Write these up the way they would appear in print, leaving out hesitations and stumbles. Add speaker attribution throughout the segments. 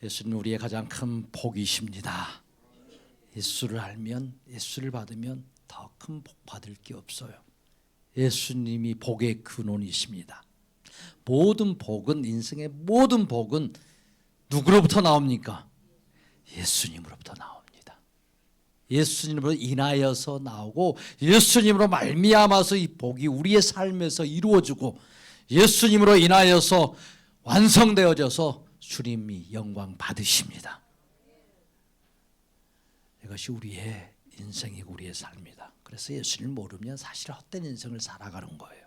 Speaker 1: 예수는 우리의 가장 큰 복이십니다. 예수를 알면, 예수를 받으면 더 큰 복 받을 게 없어요. 예수님이 복의 근원이십니다. 모든 복은, 인생의 모든 복은 누구로부터 나옵니까? 예수님으로부터 나옵니다. 예수님으로 인하여서 나오고, 예수님으로 말미암아서 이 복이 우리의 삶에서 이루어지고, 예수님으로 인하여서 완성되어져서 주님이 영광 받으십니다. 이것이 우리의 인생이고 우리의 삶이다. 그래서 예수를 모르면 사실 헛된 인생을 살아가는 거예요.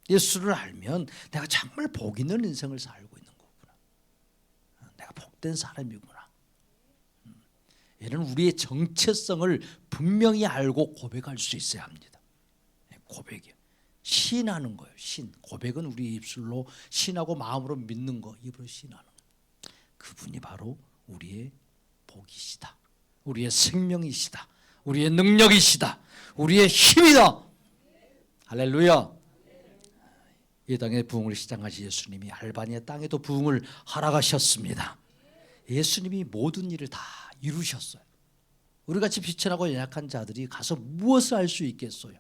Speaker 1: 예수를 알면 내가 정말 복 있는 인생을 살고 있는 거구나. 내가 복된 사람이구나. 이런 우리의 정체성을 분명히 알고 고백할 수 있어야 합니다. 고백이요. 신하는 거예요. 신. 고백은 우리 입술로 신하고 마음으로 믿는 거, 입으로 신하는 거. 그분이 바로 우리의 복이시다. 우리의 생명이시다. 우리의 능력이시다. 우리의 힘이다. 할렐루야. 이 땅의 부흥을 시작하신 예수님이 알바니아 땅에도 부흥을 허락하셨습니다. 예수님이 모든 일을 다 이루셨어요. 우리같이 비천하고 연약한 자들이 가서 무엇을 할 수 있겠어요?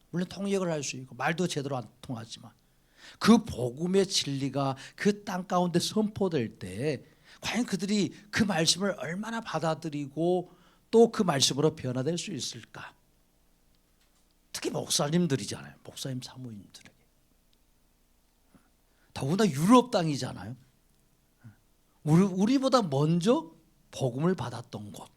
Speaker 1: 물론 통역을 할 수 있고 말도 제대로 안 통하지만 그 복음의 진리가 그 땅 가운데 선포될 때 과연 그들이 그 말씀을 얼마나 받아들이고 또 그 말씀으로 변화될 수 있을까? 특히 목사님들이잖아요. 목사님 사모님들에게. 더구나 유럽 땅이잖아요. 우리보다 먼저 복음을 받았던 곳.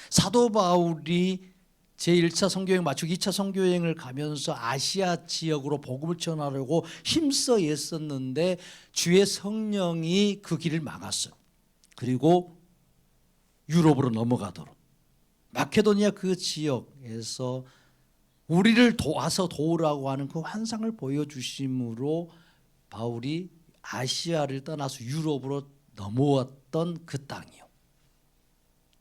Speaker 1: 사도 바울이 제1차 선교여행 마치고 2차 선교여행을 가면서 아시아 지역으로 복음을 전하려고 힘써 애썼는데 주의 성령이 그 길을 막았어요. 그리고 유럽으로 넘어가도록. 마케도니아 그 지역에서 우리를 도와서 도우라고 하는 그 환상을 보여주심으로 바울이 아시아를 떠나서 유럽으로 넘어왔던 그 땅이요.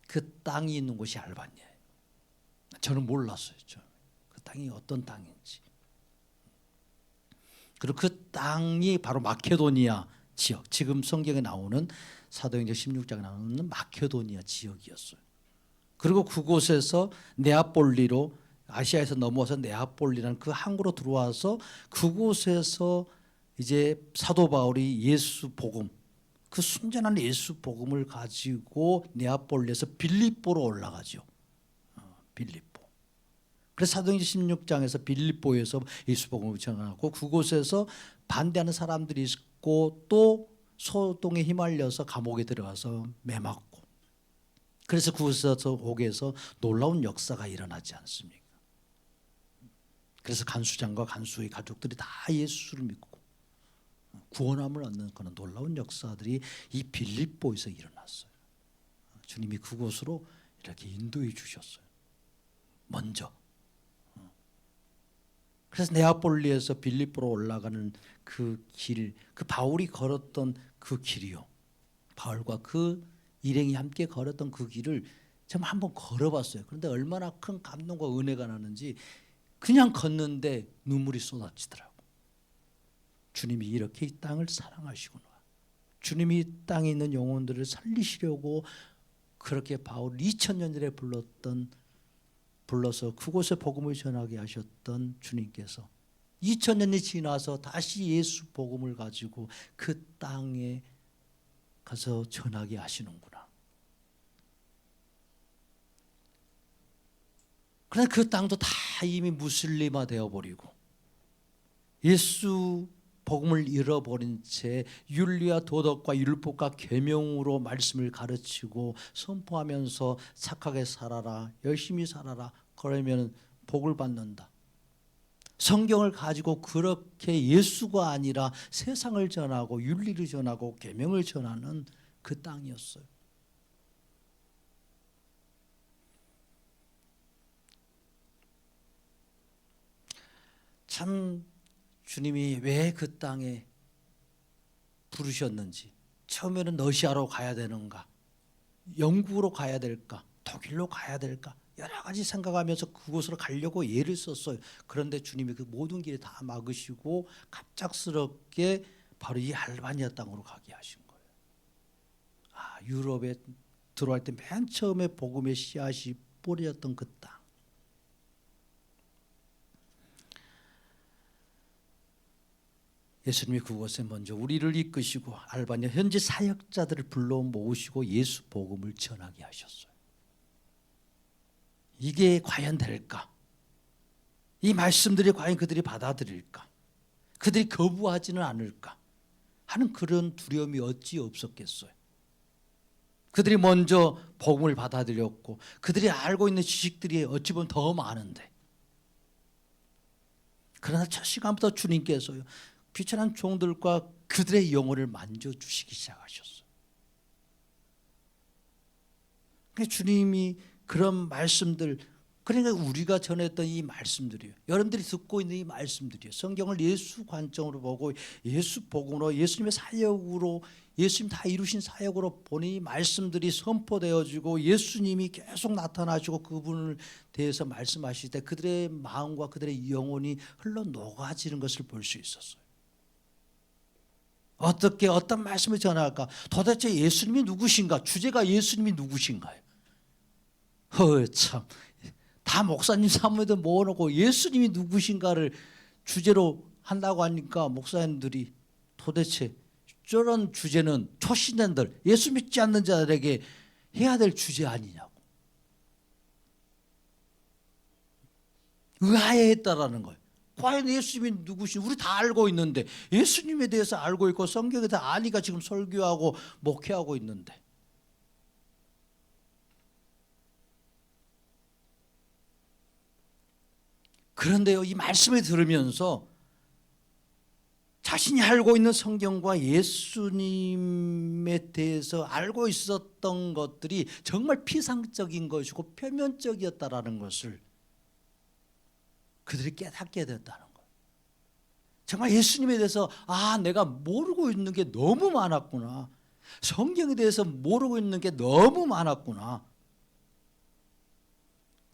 Speaker 1: 그 땅이 있는 곳이 알바니아예요. 저는 몰랐어요. 그 땅이 어떤 땅인지. 그리고 그 땅이 바로 마케도니아 지역. 지금 성경에 나오는 사도행전 16장에 나오는 마케도니아 지역이었어요. 그리고 그곳에서 네아폴리로 아시아에서 넘어와서 네아폴리라는 그 항구로 들어와서 그곳에서 이제 사도 바울이 예수 복음, 그 순전한 예수 복음을 가지고 네아폴리에서 빌립보로 올라가죠. 빌립보. 그래서 사도행전 16장에서 빌립보에서 예수 복음을 전하고 그곳에서 반대하는 사람들이 있고 또 소동에 휘말려서 감옥에 들어가서 매맞고 그래서 그곳에서 옥에서 놀라운 역사가 일어나지 않습니까? 그래서 간수장과 간수의 가족들이 다 예수를 믿고 구원함을 얻는 그런 놀라운 역사들이 이 빌립보에서 일어났어요. 주님이 그곳으로 이렇게 인도해 주셨어요. 먼저. 그래서 네아폴리에서 빌립보로 올라가는 그 길, 그 바울이 걸었던 그 길이요. 바울과 그 일행이 함께 걸었던 그 길을 제가 한번 걸어봤어요. 그런데 얼마나 큰 감동과 은혜가 나는지 그냥 걷는데 눈물이 쏟아지더라고. 주님이 이렇게 이 땅을 사랑하시구나. 주님이 이 땅에 있는 영혼들을 살리시려고 그렇게 바울을 2000년 전에 불러서 그곳에 복음을 전하게 하셨던 주님께서 2000년이 지나서 다시 예수 복음을 가지고 그 땅에 가서 전하게 하시는구나. 그런데 그 땅도 다 이미 무슬림화 되어버리고 예수 복음을 잃어버린 채 윤리와 도덕과 율법과 계명으로 말씀을 가르치고 선포하면서 착하게 살아라, 열심히 살아라, 그러면 복을 받는다. 성경을 가지고 그렇게 예수가 아니라 세상을 전하고 윤리를 전하고 계명을 전하는 그 땅이었어요. 참 주님이 왜 그 땅에 부르셨는지, 처음에는 러시아로 가야 되는가, 영국으로 가야 될까, 독일로 가야 될까, 여러 가지 생각하면서 그곳으로 가려고 애를 썼어요. 그런데 주님이 그 모든 길을 다 막으시고 갑작스럽게 바로 이 알바니아 땅으로 가게 하신 거예요. 유럽에 들어갈 때 맨 처음에 복음의 씨앗이 뿌려졌던 그 땅. 예수님이 그곳에 먼저 우리를 이끄시고 알바니아 현지 사역자들을 불러 모으시고 예수 복음을 전하게 하셨어요. 이게 과연 될까? 이 말씀들이 과연 그들이 받아들일까? 그들이 거부하지는 않을까? 하는 그런 두려움이 어찌 없었겠어요. 그들이 먼저 복음을 받아들였고 그들이 알고 있는 지식들이 어찌 보면 더 많은데, 그러나 첫 시간부터 주님께서요 귀천한 종들과 그들의 영혼을 만져주시기 시작하셨어요. 그러니까 주님이 그런 말씀들, 그러니까 우리가 전했던 이 말씀들이요, 여러분들이 듣고 있는 이 말씀들이요, 성경을 예수 관점으로 보고 예수 복음으로 예수님의 사역으로 예수님 다 이루신 사역으로 보니 이 말씀들이 선포되어지고 예수님이 계속 나타나시고 그분을 대해서 말씀하실 때 그들의 마음과 그들의 영혼이 흘러 녹아지는 것을 볼 수 있었어요. 어떻게 어떤 말씀을 전할까? 도대체 예수님이 누구신가? 주제가 예수님이 누구신가요? 참, 다 목사님 사무에도 모아놓고 예수님이 누구신가를 주제로 한다고 하니까 목사님들이 도대체 저런 주제는 초신자들, 예수 믿지 않는 자들에게 해야 될 주제 아니냐고 의아해했다라는 거예요. 과연 예수님이 누구신지 우리 다 알고 있는데, 예수님에 대해서 알고 있고 성경에 다 아니까 지금 설교하고 목회하고 있는데, 그런데요 이 말씀을 들으면서 자신이 알고 있는 성경과 예수님에 대해서 알고 있었던 것들이 정말 피상적인 것이고 표면적이었다라는 것을 그들이 깨닫게 됐다는 거예요. 정말 예수님에 대해서 내가 모르고 있는 게 너무 많았구나. 성경에 대해서 모르고 있는 게 너무 많았구나.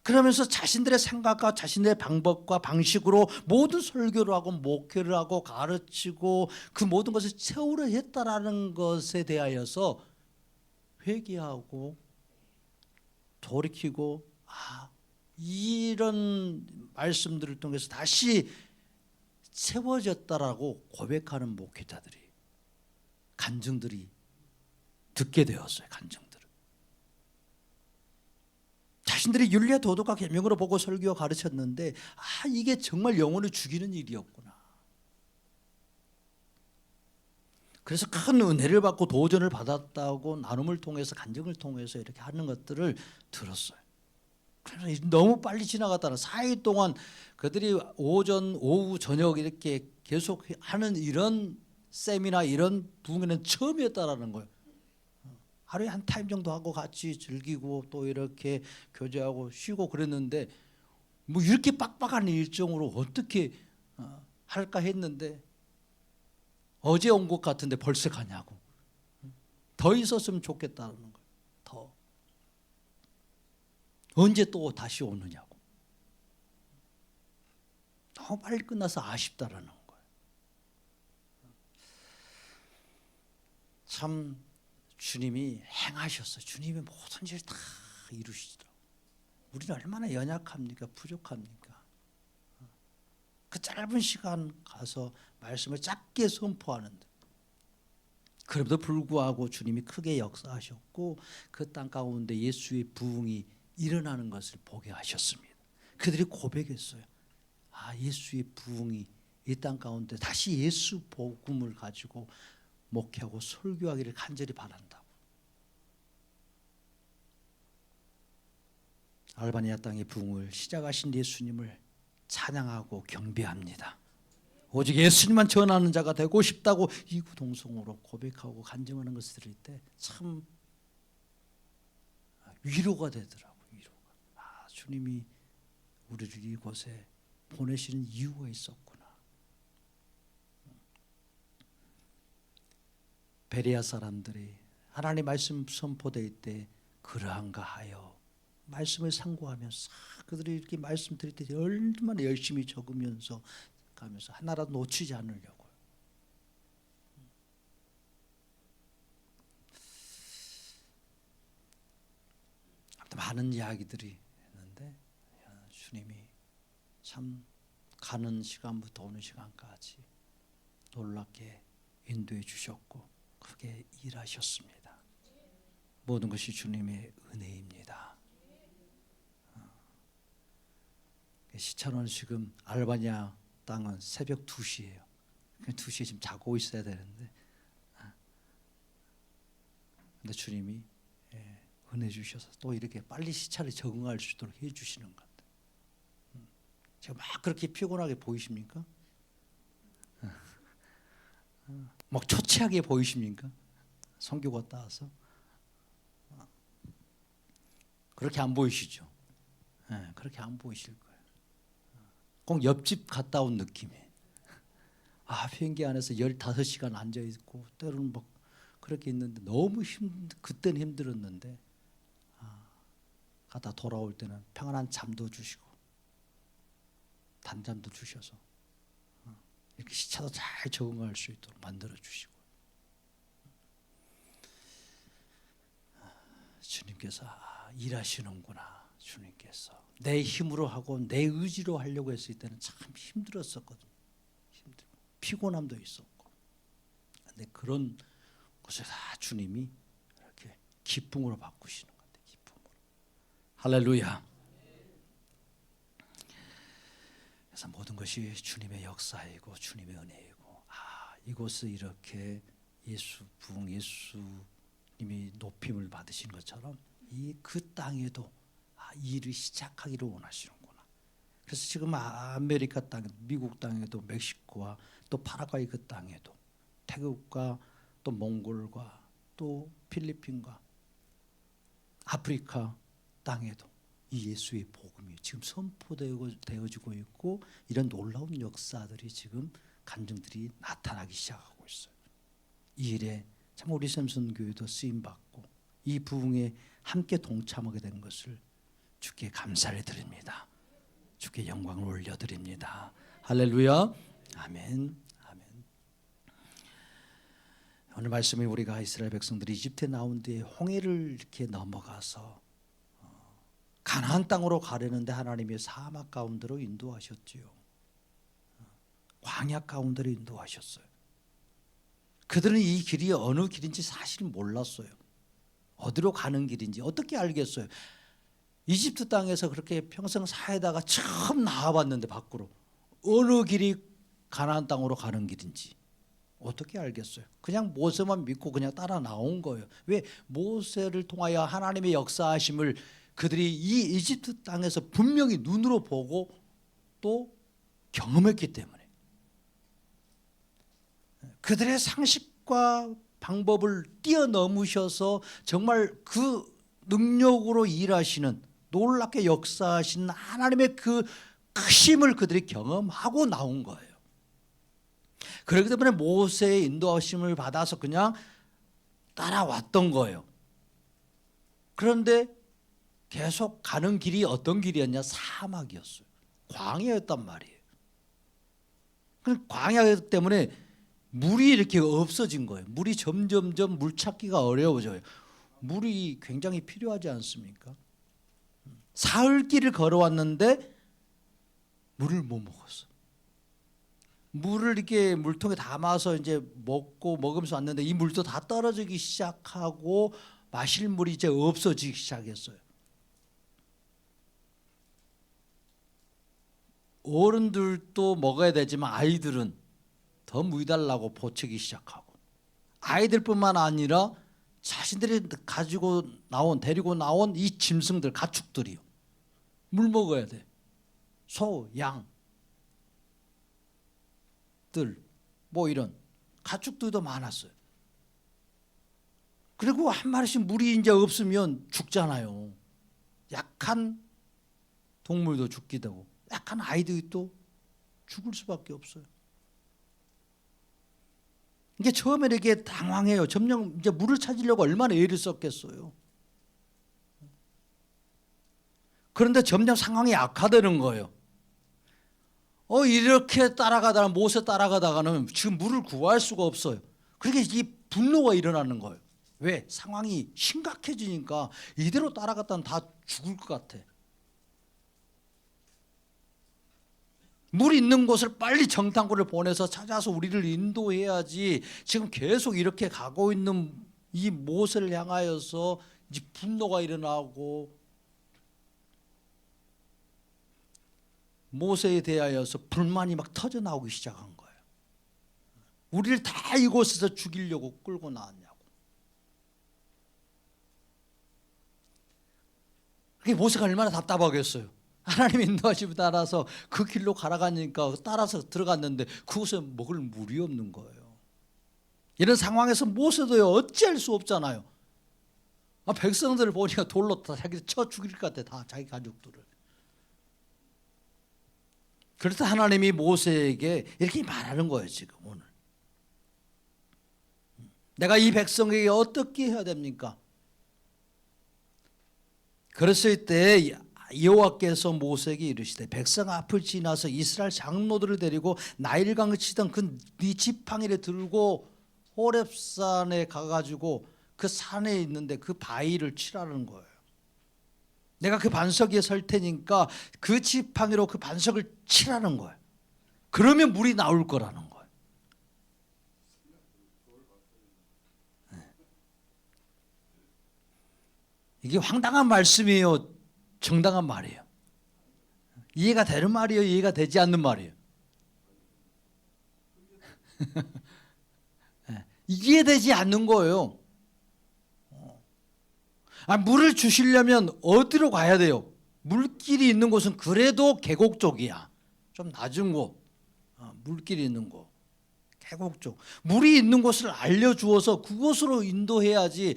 Speaker 1: 그러면서 자신들의 생각과 자신들의 방법과 방식으로 모든 설교를 하고 목회를 하고 가르치고 그 모든 것을 채우려 했다라는 것에 대하여서 회개하고 돌이키고 이런 말씀들을 통해서 다시 채워졌다라고 고백하는 목회자들이, 간증들이 듣게 되었어요. 간증들을 자신들이 윤리와 도덕과 계명으로 보고 설교와 가르쳤는데 이게 정말 영혼을 죽이는 일이었구나. 그래서 큰 은혜를 받고 도전을 받았다고 나눔을 통해서 간증을 통해서 이렇게 하는 것들을 들었어요. 그래서 너무 빨리 지나갔다는, 4일 동안 그들이 오전, 오후, 저녁 이렇게 계속 하는 이런 세미나 이런 부흥회는 처음이었다라는 거예요. 하루에 한 타임 정도 하고 같이 즐기고 또 이렇게 교제하고 쉬고 그랬는데, 뭐 이렇게 빡빡한 일정으로 어떻게 할까 했는데 어제 온 것 같은데 벌써 가냐고. 더 있었으면 좋겠다는 거예요. 더. 언제 또 다시 오느냐고. 너무 빨리 끝나서 아쉽다라는 거예요. 참 주님이 행하셨어요. 주님이 모든 일을 다 이루시더라고요. 우리는 얼마나 연약합니까? 부족합니까? 그 짧은 시간 가서 말씀을 짧게 선포하는데, 그럼에도 불구하고 주님이 크게 역사하셨고 그 땅 가운데 예수의 부흥이 일어나는 것을 보게 하셨습니다. 그들이 고백했어요. 예수의 부흥이 이 땅 가운데 다시 예수 복음을 가지고 목회하고 설교하기를 간절히 바란다고. 알바니아 땅의 부흥을 시작하신 예수님을 찬양하고 경배합니다. 오직 예수님만 전하는 자가 되고 싶다고 이구동성으로 고백하고 간증하는 것을 들을 때 참 위로가 되더라고요. 위로가. 주님이 우리를 이곳에 보내시는 이유가 있었구나. 베레아 사람들이 하나님 말씀 선포될 때 그러한가 하여 말씀을 상고하면서 그들이 이렇게 말씀 드릴 때 얼마나 열심히 적으면서 가면서 하나라도 놓치지 않으려고요. 많은 이야기들이 있는데 주님이 참 가는 시간부터 오는 시간까지 놀랍게 인도해 주셨고 크게 일하셨습니다. 모든 것이 주님의 은혜입니다. 시차는 지금 알바니아 땅은 새벽 2시예요. 2시에 지금 자고 있어야 되는데 근데 주님이 은혜 주셔서 또 이렇게 빨리 시차를 적응할 수 있도록 해 주시는 것 같아요. 제가 막 그렇게 피곤하게 보이십니까? 막 초췌하게 보이십니까? 성교 갔다 와서 그렇게 안 보이시죠? 그렇게 안 보이실 거예요. 꼭 옆집 갔다 온 느낌이에요. 비행기 안에서 15시간 앉아 있고 때로는 막 그렇게 있는데 너무 그때는 힘들었는데 갔다 돌아올 때는 평안한 잠도 주시고 단잠도 주셔서 이렇게 시차도 잘 적응할 수 있도록 만들어 주시고 주님께서 일하시는구나. 주님께서 내 힘으로 하고 내 의지로 하려고 했을 때는 참 힘들었었거든요. 힘들고 피곤함도 있었고 근데 그런 것을 다 주님이 이렇게 기쁨으로 바꾸시는 것 같아요. 기쁨으로. 할렐루야. 그래서 모든 것이 주님의 역사이고 주님의 은혜이고 이곳을 이렇게 예수님이 높임을 받으신 것처럼 그 땅에도 일을 시작하기를 원하시는구나. 그래서 지금 아메리카 땅, 미국 땅에도 멕시코와 또 파라과이 그 땅에도 태국과 또 몽골과 또 필리핀과 아프리카 땅에도 이 예수의 복음이 지금 선포되어지고 있고 이런 놀라운 역사들이 지금 간증들이 나타나기 시작하고 있어요. 이 일에 참 우리 샘슨 교회도 쓰임 받고 이 부흥에 함께 동참하게 된 것을 주께 감사를 드립니다. 주께 영광을 올려드립니다. 할렐루야. 아멘. 아멘. 오늘 말씀이 우리가 이스라엘 백성들이 이집트에 나온 뒤에 홍해를 이렇게 넘어가서 가나안 땅으로 가려는데 하나님이 사막 가운데로 인도하셨지요. 광야 가운데로 인도하셨어요. 그들은 이 길이 어느 길인지 사실 몰랐어요. 어디로 가는 길인지 어떻게 알겠어요? 이집트 땅에서 그렇게 평생 살다가 처음 나와봤는데 밖으로 어느 길이 가나안 땅으로 가는 길인지 어떻게 알겠어요? 그냥 모세만 믿고 그냥 따라 나온 거예요. 왜? 모세를 통하여 하나님의 역사하심을 그들이 이 이집트 땅에서 분명히 눈으로 보고 또 경험했기 때문에 그들의 상식과 방법을 뛰어넘으셔서 정말 그 능력으로 일하시는 놀랍게 역사하시는 하나님의 그 크심을 그들이 경험하고 나온 거예요. 그렇기 때문에 모세의 인도하심을 받아서 그냥 따라왔던 거예요. 그런데 계속 가는 길이 어떤 길이었냐? 사막이었어요. 광야였단 말이에요. 광야 때문에 물이 이렇게 없어진 거예요. 물이 점점점 물 찾기가 어려워져요. 물이 굉장히 필요하지 않습니까? 사흘길을 걸어왔는데 물을 못 먹었어. 물을 이렇게 물통에 담아서 이제 먹으면서 왔는데 이 물도 다 떨어지기 시작하고 마실 물이 이제 없어지기 시작했어요. 어른들도 먹어야 되지만 아이들은 더 무이달라고 보채기 시작하고 아이들뿐만 아니라 자신들이 데리고 나온 이 짐승들, 가축들이요. 물 먹어야 돼. 소, 양, 뭐 이런 가축들도 많았어요. 그리고 한 마리씩 물이 이제 없으면 죽잖아요. 약한 동물도 죽게 되고 약한 아이들이 또 죽을 수밖에 없어요. 이게 처음에 이렇게 당황해요. 점점 이제 물을 찾으려고 얼마나 애를 썼겠어요. 그런데 점점 상황이 악화되는 거예요. 이렇게 모세 따라가다가는 지금 물을 구할 수가 없어요. 그러니까 이 분노가 일어나는 거예요. 왜? 상황이 심각해지니까 이대로 따라갔다면 다 죽을 것 같아. 물 있는 곳을 빨리 정탐꾼을 보내서 찾아서 우리를 인도해야지. 지금 계속 이렇게 가고 있는 이 모세를 향하여서 이제 분노가 일어나고 모세에 대하여서 불만이 막 터져 나오기 시작한 거예요. 우리를 다 이곳에서 죽이려고 끌고 나왔냐고. 그게 모세가 얼마나 답답하겠어요. 하나님의 인도하심에 따라서 그 길로 가라가니까 따라서 들어갔는데 그곳에 먹을 물이 없는 거예요. 이런 상황에서 모세도요 어찌할 수 없잖아요. 백성들을 보니까 돌로 다 자기 쳐 죽일 것 같아. 다 자기 가족들을. 그래서 하나님이 모세에게 이렇게 말하는 거예요. 지금 오늘 내가 이 백성에게 어떻게 해야 됩니까? 그랬을 때 여호와께서 모세에게 이르시되 백성 앞을 지나서 이스라엘 장로들을 데리고 나일강을 치던 그 네 지팡이를 들고 호렙산에 가가지고 그 산에 있는데 그 바위를 치라는 거예요. 내가 그 반석 위에 설 테니까 그 지팡이로 그 반석을 치라는 거예요. 그러면 물이 나올 거라는 거예요. 이게 황당한 말씀이에요? 정당한 말이에요? 이해가 되는 말이에요? 이해가 되지 않는 말이에요? 이해되지 않는 거예요. 물을 주시려면 어디로 가야 돼요? 물길이 있는 곳은 그래도 계곡 쪽이야. 좀 낮은 곳, 물길이 있는 곳, 계곡 쪽. 물이 있는 곳을 알려주어서 그곳으로 인도해야지.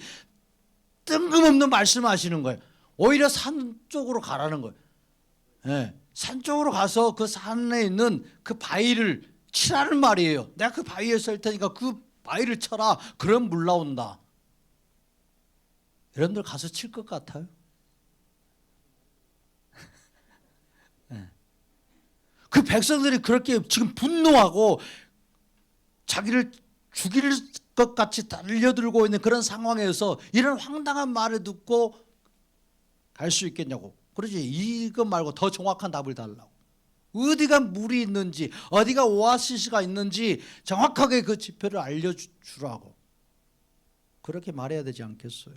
Speaker 1: 뜬금없는 말씀하시는 거예요. 오히려 산 쪽으로 가라는 거예요. 산 쪽으로 가서 그 산에 있는 그 바위를 치라는 말이에요. 내가 그 바위에 설 테니까 그 바위를 쳐라. 그럼 물 나온다. 여러분들 가서 칠 것 같아요? 그 백성들이 그렇게 지금 분노하고 자기를 죽일 것 같이 달려들고 있는 그런 상황에서 이런 황당한 말을 듣고 갈 수 있겠냐고. 그러지. 이거 말고 더 정확한 답을 달라고. 어디가 물이 있는지, 어디가 오아시스가 있는지 정확하게 그 지표를 알려주라고. 그렇게 말해야 되지 않겠어요?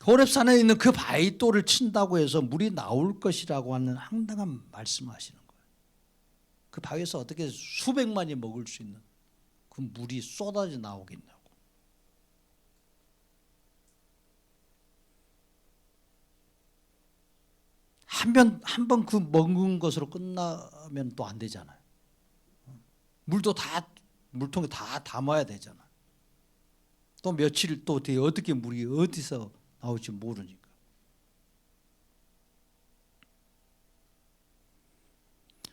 Speaker 1: 호렙산에 있는 그 바위돌을 친다고 해서 물이 나올 것이라고 하는 황당한 말씀하시는 거예요. 그 바위에서 어떻게 수백만이 먹을 수 있는 그 물이 쏟아져 나오겠냐고. 한 번 그 먹은 것으로 끝나면 또 안 되잖아요. 물도 다 물통에 다 담아야 되잖아. 또 며칠 또 어떻게 물이 어디서 나올지 모르니까.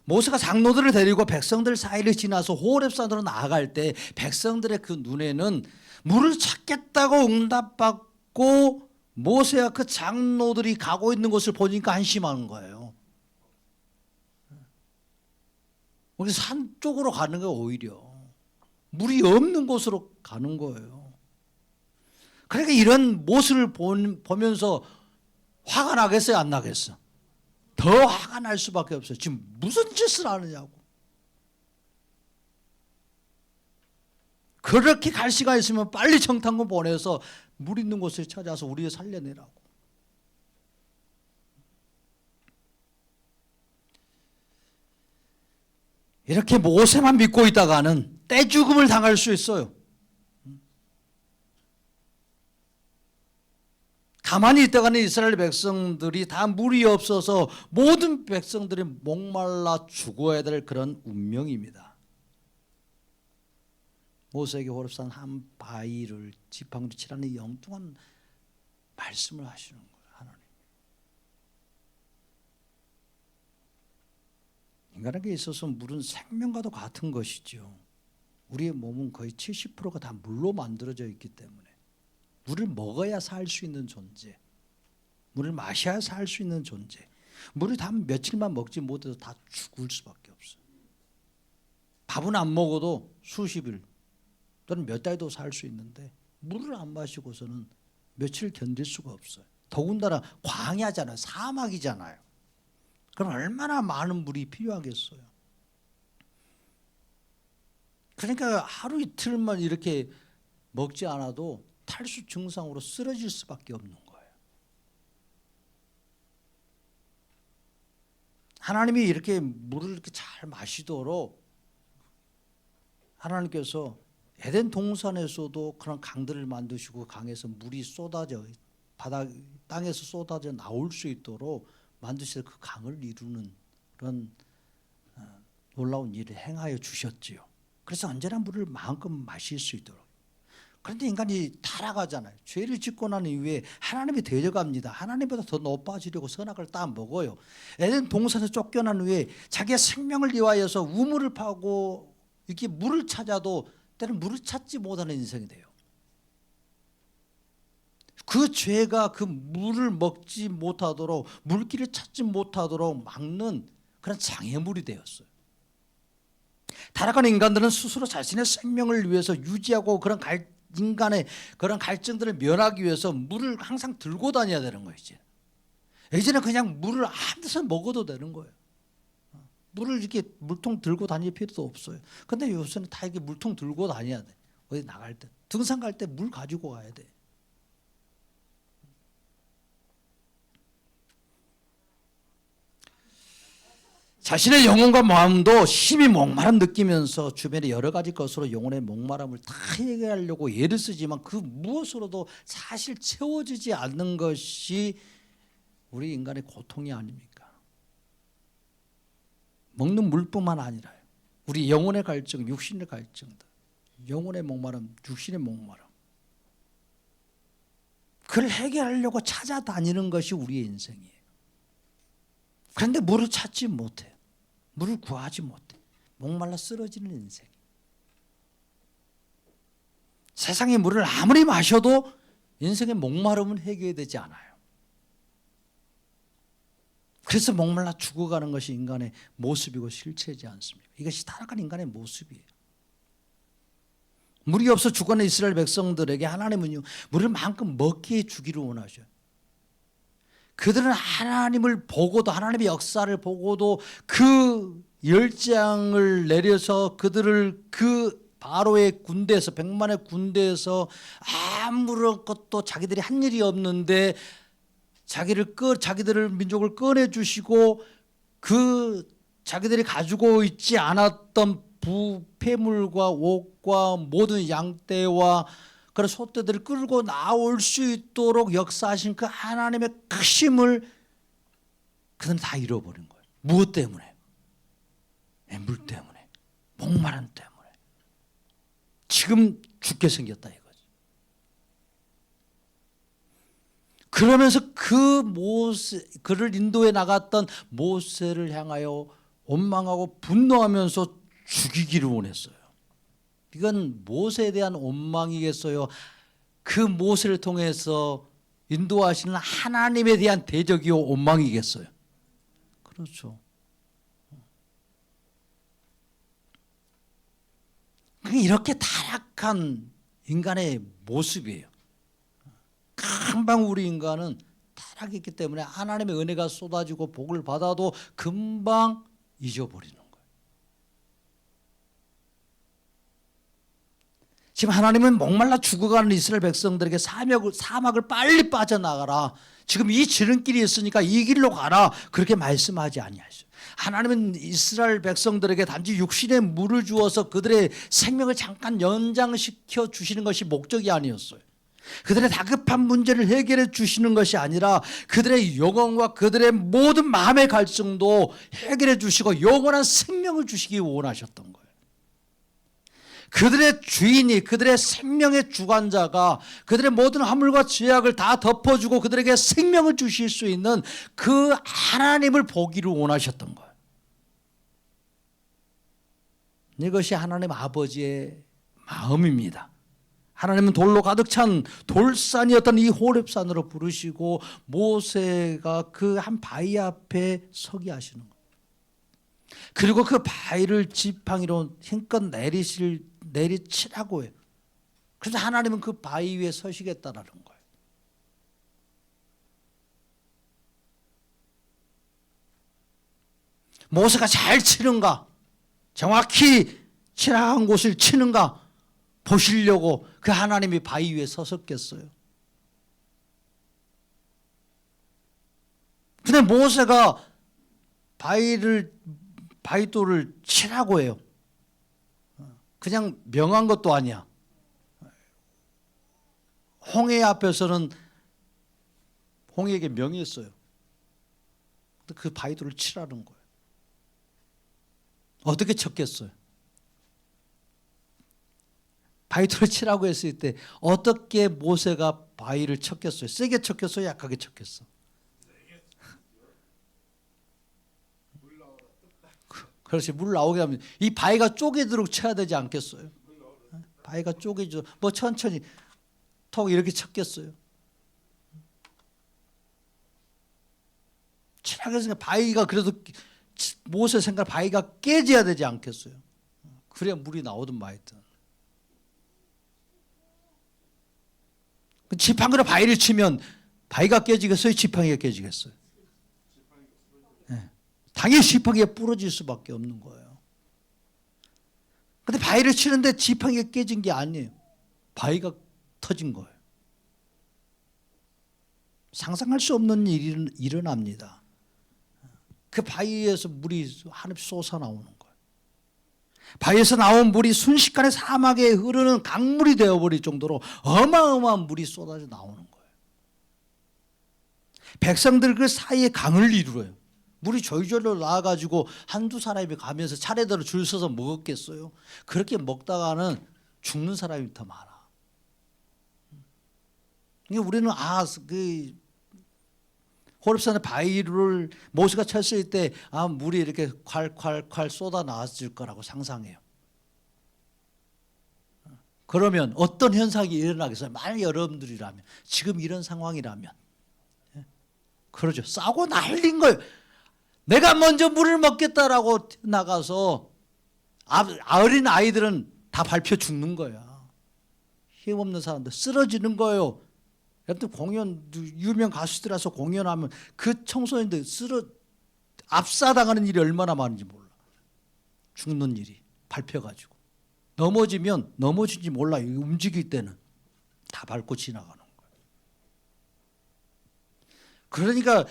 Speaker 1: 모세가 장로들을 데리고 백성들 사이를 지나서 호렙산으로 나아갈 때 백성들의 그 눈에는 물을 찾겠다고 응답받고 모세와 그 장로들이 가고 있는 곳을 보니까 안심하는 거예요. 우리 산 쪽으로 가는 거 오히려 물이 없는 곳으로 가는 거예요. 그러니까 이런 모습을 보면서 화가 나겠어요? 안 나겠어? 더 화가 날 수밖에 없어요. 지금 무슨 짓을 하느냐고. 그렇게 갈 시간 있으면 빨리 정탐꾼 보내서 물 있는 곳을 찾아서 우리를 살려내라고. 이렇게 모세만 믿고 있다가는 떼죽음을 당할 수 있어요. 가만히 있다가는 이스라엘 백성들이 다 물이 없어서 모든 백성들이 목말라 죽어야 될 그런 운명입니다. 모세에게 호렙산 한 바위를 지팡이로 치라는 영뚱한 말씀을 하시는 거예요. 하나님. 인간에게 있어서 물은 생명과도 같은 것이죠. 우리의 몸은 거의 70%가 다 물로 만들어져 있기 때문에 물을 먹어야 살 수 있는 존재, 물을 마셔야 살 수 있는 존재. 물을 다 며칠만 먹지 못해도 다 죽을 수밖에 없어요. 밥은 안 먹어도 수십 일 또는 몇 달도 살 수 있는데 물을 안 마시고서는 며칠 견딜 수가 없어요. 더군다나 광야잖아요. 사막이잖아요. 그럼 얼마나 많은 물이 필요하겠어요. 그러니까 하루 이틀만 이렇게 먹지 않아도 탈수 증상으로 쓰러질 수밖에 없는 거예요. 하나님이 이렇게 물을 이렇게 잘 마시도록 하나님께서 에덴 동산에서도 그런 강들을 만드시고 강에서 물이 쏟아져 땅에서 쏟아져 나올 수 있도록 만드셔서 그 강을 이루는 그런 놀라운 일을 행하여 주셨지요. 그래서 언제나 물을 마음껏 마실 수 있도록. 그런데 인간이 타락하잖아요. 죄를 짓고 난 이후에 하나님이 데려갑니다. 하나님보다 더 높아지려고 선악을 따 먹어요. 에덴 동산에서 쫓겨난 후에 자기의 생명을 위하여서 우물을 파고 이렇게 물을 찾아도 때는 물을 찾지 못하는 인생이 돼요. 그 죄가 그 물을 먹지 못하도록 물길을 찾지 못하도록 막는 그런 장애물이 되었어요. 타락한 인간들은 스스로 자신의 생명을 위해서 유지하고 그런 인간의 그런 갈증들을 면하기 위해서 물을 항상 들고 다녀야 되는 거예요. 예전에 그냥 물을 한 데서 먹어도 되는 거예요. 물을 이렇게 물통 들고 다닐 필요도 없어요. 근데 요새는 다 이렇게 물통 들고 다녀야 돼. 어디 나갈 때, 등산 갈 때 물 가지고 가야 돼. 자신의 영혼과 마음도 심히 목마름 느끼면서 주변의 여러 가지 것으로 영혼의 목마름을 다 해결하려고 애를 쓰지만 그 무엇으로도 사실 채워지지 않는 것이 우리 인간의 고통이 아닙니까? 먹는 물뿐만 아니라요. 우리 영혼의 갈증, 육신의 갈증들, 영혼의 목마름, 육신의 목마름. 그걸 해결하려고 찾아다니는 것이 우리의 인생이에요. 그런데 물을 찾지 못해요. 물을 구하지 못해. 목말라 쓰러지는 인생. 세상의 물을 아무리 마셔도 인생의 목마름은 해결되지 않아요. 그래서 목말라 죽어가는 것이 인간의 모습이고 실체이지 않습니까? 이것이 타락한 인간의 모습이에요. 물이 없어 죽어가는 이스라엘 백성들에게 하나님은요, 물을 마음껏 먹게 주기를 원하셔요. 그들은 하나님을 보고도, 하나님의 역사를 보고도 그 열장을 내려서 그들을 그 바로의 군대에서, 백만의 군대에서 아무런 것도 자기들이 한 일이 없는데 자기들을 민족을 꺼내주시고 그 자기들이 가지고 있지 않았던 부패물과 옷과 모든 양떼와 그런 소떼들을 끌고 나올 수 있도록 역사하신 그 하나님의 크심을 그들은 다 잃어버린 거예요. 무엇 때문에? 물 때문에, 목마름 때문에. 지금 죽게 생겼다 이거죠. 그러면서 그를 인도해 나갔던 모세를 향하여 원망하고 분노하면서 죽이기를 원했어요. 이건 모세에 대한 원망이겠어요? 그 모세를 통해서 인도하시는 하나님에 대한 대적이요 원망이겠어요? 그렇죠. 이렇게 타락한 인간의 모습이에요. 금방 우리 인간은 타락했기 때문에 하나님의 은혜가 쏟아지고 복을 받아도 금방 잊어버리는 거예요. 지금 하나님은 목말라 죽어가는 이스라엘 백성들에게 사막을 빨리 빠져나가라. 지금 이 지름길이 있으니까 이 길로 가라. 그렇게 말씀하지 아니하셨어요. 하나님은 이스라엘 백성들에게 단지 육신의 물을 주어서 그들의 생명을 잠깐 연장시켜 주시는 것이 목적이 아니었어요. 그들의 다급한 문제를 해결해 주시는 것이 아니라 그들의 영혼과 그들의 모든 마음의 갈증도 해결해 주시고 영원한 생명을 주시기 원하셨던 거예요. 그들의 주인이, 그들의 생명의 주관자가 그들의 모든 화물과 죄악을 다 덮어주고 그들에게 생명을 주실 수 있는 그 하나님을 보기를 원하셨던 거예요. 이것이 하나님 아버지의 마음입니다. 하나님은 돌로 가득 찬 돌산이었던 이 호렙산으로 부르시고 모세가 그 한 바위 앞에 서게 하시는 거예요. 그리고 그 바위를 지팡이로 힘껏 내리치라고 해요. 그래서 하나님은 그 바위 위에 서시겠다라는 거예요. 모세가 잘 치는가, 정확히 치라한 곳을 치는가 보시려고 그 하나님이 바위 위에 서셨겠어요. 근데 모세가 바위돌을 치라고 해요. 그냥 명한 것도 아니야. 홍해 앞에서는 홍해에게 명했어요. 근데 그 바위돌을 치라는 거예요. 어떻게 쳤겠어요? 바위돌을 치라고 했을 때 어떻게 모세가 바위를 쳤겠어요? 세게 쳤겠어요? 약하게 쳤겠어? 그렇지, 물 나오게 하면 이 바위가 쪼개도록 쳐야 되지 않겠어요? 바위가 쪼개져 뭐 천천히 톡 이렇게 쳤겠어요? 치라고 했으니까 바위가 그래도 모세 생각 바위가 깨져야 되지 않겠어요? 그래야 물이 나오든 말든. 지팡이로 바위를 치면 바위가 깨지겠어요? 지팡이가 깨지겠어요? 네. 당연히 지팡이가 부러질 수밖에 없는 거예요. 근데 바위를 치는데 지팡이가 깨진 게 아니에요. 바위가 터진 거예요. 상상할 수 없는 일이 일어납니다. 그 바위에서 물이 한없이 솟아나오는 거예요. 바위에서 나온 물이 순식간에 사막에 흐르는 강물이 되어버릴 정도로 어마어마한 물이 쏟아져 나오는 거예요. 백성들 그 사이에 강을 이루어요. 물이 졸졸 나와가지고 한두 사람이 가면서 차례대로 줄 서서 먹었겠어요? 그렇게 먹다가는 죽는 사람이 더 많아. 우리는 호렙산의 바위를 모세가 쳤을 때 물이 이렇게 콸콸콸 쏟아 나왔을 거라고 상상해요. 그러면 어떤 현상이 일어나겠어요? 만약 여러분들이라면, 지금 이런 상황이라면, 그러죠. 싸고 난린 거예요. 내가 먼저 물을 먹겠다라고 나가서 어린 아이들은 다 밟혀 죽는 거야. 힘없는 사람들 쓰러지는 거예요. 여러분 공연, 유명 가수들라서 공연하면 그 청소년들 압사당하는 일이 얼마나 많은지 몰라. 죽는 일이 밟혀가지고 넘어지면 넘어진지 몰라. 움직일 때는 다 밟고 지나가는 거예요. 그러니까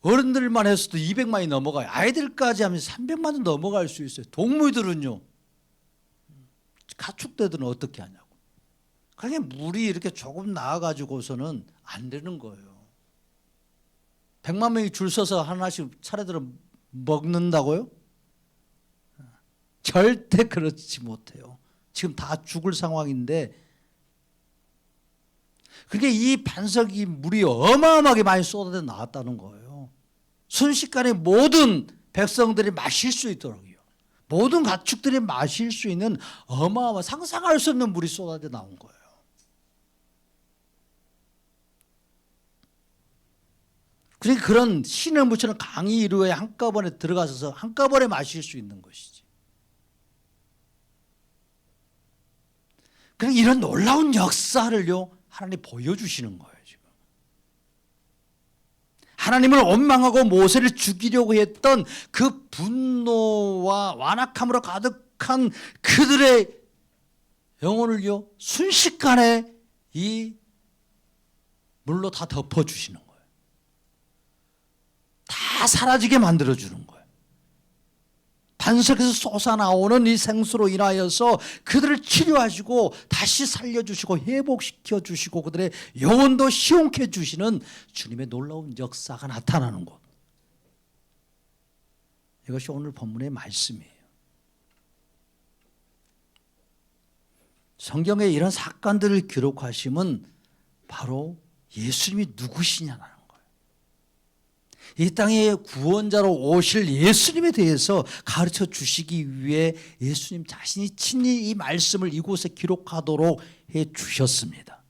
Speaker 1: 어른들만 해서도 200만이 넘어가요. 아이들까지 하면 300만은 넘어갈 수 있어요. 동물들은요, 가축대들은 어떻게 하냐고. 그게 물이 이렇게 조금 나와가지고서는 안 되는 거예요. 100만 명이 줄 서서 하나씩 차례대로 먹는다고요? 절대 그렇지 못해요. 지금 다 죽을 상황인데, 그게 이 반석이 물이 어마어마하게 많이 쏟아져 나왔다는 거예요. 순식간에 모든 백성들이 마실 수 있도록요. 모든 가축들이 마실 수 있는 어마어마한 상상할 수 없는 물이 쏟아져 나온 거예요. 그러니까 그런 신을 묻히는 강이 이루어야 한꺼번에 들어가서 한꺼번에 마실 수 있는 것이지. 그러니까 이런 놀라운 역사를요, 하나님 보여주시는 거예요. 지금 하나님을 원망하고 모세를 죽이려고 했던 그 분노와 완악함으로 가득한 그들의 영혼을요, 순식간에 이 물로 다 덮어주시는 거예요. 다 사라지게 만들어주는 거예요. 반석에서 솟아나오는 이 생수로 인하여서 그들을 치료하시고 다시 살려주시고 회복시켜 주시고 그들의 영혼도 시원케 주시는 주님의 놀라운 역사가 나타나는 것. 이것이 오늘 본문의 말씀이에요. 성경에 이런 사건들을 기록하심은 바로 예수님이 누구시냐는 거예요. 이 땅에 구원자로 오실 예수님에 대해서 가르쳐 주시기 위해 예수님 자신이 친히 이 말씀을 이곳에 기록하도록 해 주셨습니다.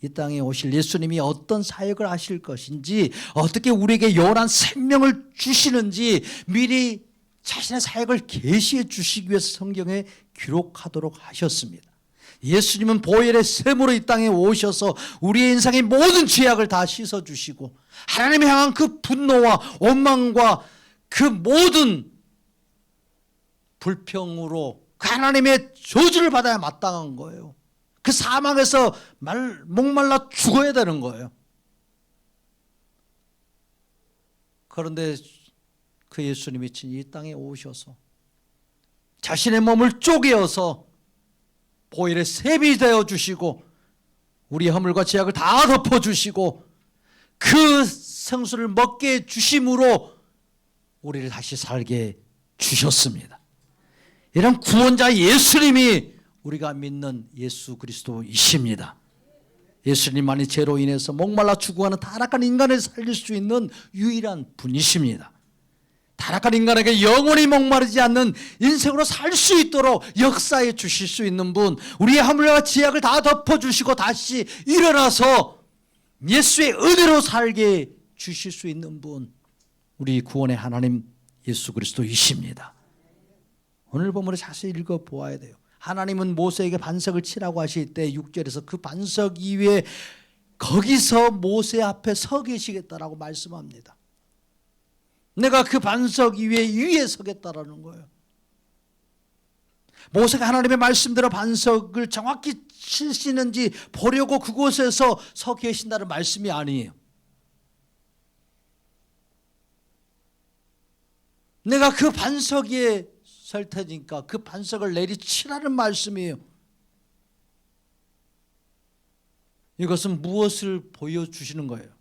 Speaker 1: 이 땅에 오실 예수님이 어떤 사역을 하실 것인지, 어떻게 우리에게 영원한 생명을 주시는지 미리 자신의 사역을 계시해 주시기 위해서 성경에 기록하도록 하셨습니다. 예수님은 보혈의 샘으로 이 땅에 오셔서 우리의 인생의 모든 죄악을 다 씻어주시고 하나님을 향한 그 분노와 원망과 그 모든 불평으로 그 하나님의 저주를 받아야 마땅한 거예요. 그 사망에서 목말라 죽어야 되는 거예요. 그런데 그 예수님이 친히 이 땅에 오셔서 자신의 몸을 쪼개어서 보혈의 샘이 되어 주시고 우리의 허물과 죄악을 다 덮어 주시고 그 생수를 먹게 해 주심으로 우리를 다시 살게 주셨습니다. 이런 구원자 예수님이 우리가 믿는 예수 그리스도이십니다. 예수님만이 죄로 인해서 목말라 죽어가는 타락한 인간을 살릴 수 있는 유일한 분이십니다. 타락한 인간에게 영원히 목마르지 않는 인생으로 살 수 있도록 역사해 주실 수 있는 분, 우리의 허물과 죄악을 다 덮어주시고 다시 일어나서 예수의 은혜로 살게 주실 수 있는 분, 우리 구원의 하나님 예수 그리스도이십니다. 오늘 본문을 자세히 읽어보아야 돼요. 하나님은 모세에게 반석을 치라고 하실 때 6절에서 그 반석 위에 거기서 모세 앞에 서 계시겠다라고 말씀합니다. 내가 그 반석 위에 서겠다라는 거예요. 모세가 하나님의 말씀대로 반석을 정확히 치시는지 보려고 그곳에서 서 계신다는 말씀이 아니에요. 내가 그 반석 위에 설 테니까 그 반석을 내리치라는 말씀이에요. 이것은 무엇을 보여주시는 거예요?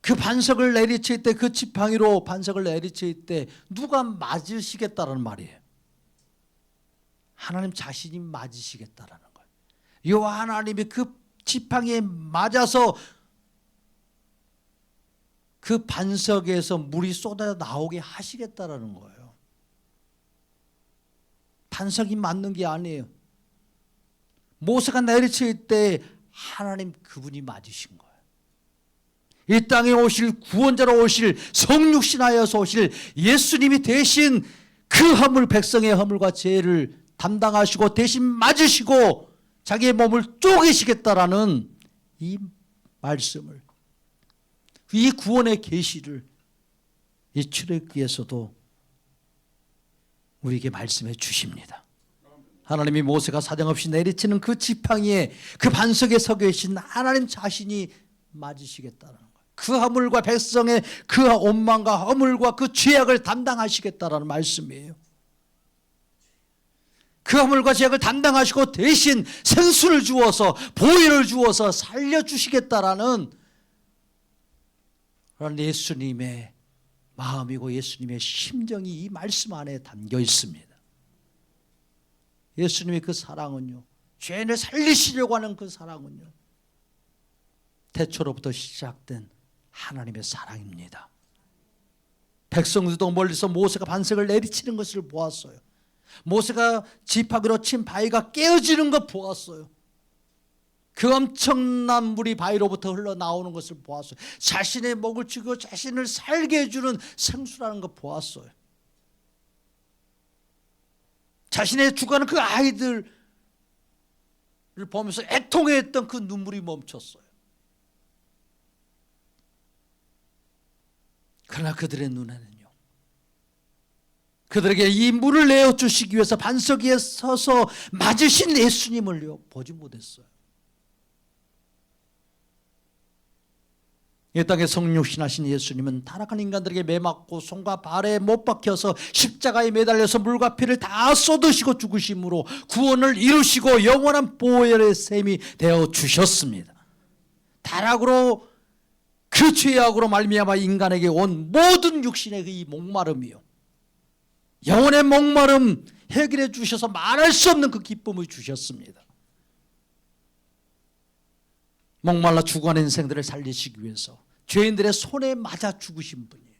Speaker 1: 그 반석을 내리칠 때, 그 지팡이로 반석을 내리칠 때 누가 맞으시겠다는 말이에요? 하나님 자신이 맞으시겠다라는 거예요. 여호와 하나님이 그 지팡이에 맞아서 그 반석에서 물이 쏟아 나오게 하시겠다라는 거예요. 반석이 맞는 게 아니에요. 모세가 내리칠 때 하나님 그분이 맞으신 거예요. 이 땅에 오실 구원자로 오실 성육신하여서 오실 예수님이 대신 그 허물, 백성의 허물과 죄를 담당하시고 대신 맞으시고 자기의 몸을 쪼개시겠다라는 이 말씀을, 이 구원의 계시를 이 출애굽기에서도 우리에게 말씀해 주십니다. 하나님이 모세가 사정없이 내리치는 그 지팡이에 그 반석에 서 계신 하나님 자신이 맞으시겠다는 거예요. 그 허물과 백성의 그 원망과 허물과 그 죄악을 담당하시겠다라는 말씀이에요. 그 허물과 죄악을 담당하시고 대신 생수를 주어서 보혈을 주어서 살려주시겠다라는 그런 예수님의 마음이고 예수님의 심정이 이 말씀 안에 담겨 있습니다. 예수님의 그 사랑은요, 죄인을 살리시려고 하는 그 사랑은요, 태초로부터 시작된 하나님의 사랑입니다. 백성들도 멀리서 모세가 반석을 내리치는 것을 보았어요. 모세가 지팡이로 친 바위가 깨어지는 것 보았어요. 그 엄청난 물이 바위로부터 흘러나오는 것을 보았어요. 자신의 목을 죽이고 자신을 살게 해주는 생수라는 것 보았어요. 자신의 죽어가는 그 아이들을 보면서 애통해했던 그 눈물이 멈췄어요. 그러나 그들의 눈에는요, 그들에게 이 물을 내어주시기 위해서 반석 위에 서서 맞으신 예수님을요 보지 못했어요. 이 땅에 성육신하신 예수님은 타락한 인간들에게 매맞고 손과 발에 못 박혀서 십자가에 매달려서 물과 피를 다 쏟으시고 죽으심으로 구원을 이루시고 영원한 보혈의 셈이 되어 주셨습니다. 타락으로 그 죄악으로 말미암아 인간에게 온 모든 육신의 그 이 목마름이요, 영혼의 목마름 해결해 주셔서 말할 수 없는 그 기쁨을 주셨습니다. 목말라 죽어가는 인생들을 살리시기 위해서 죄인들의 손에 맞아 죽으신 분이에요.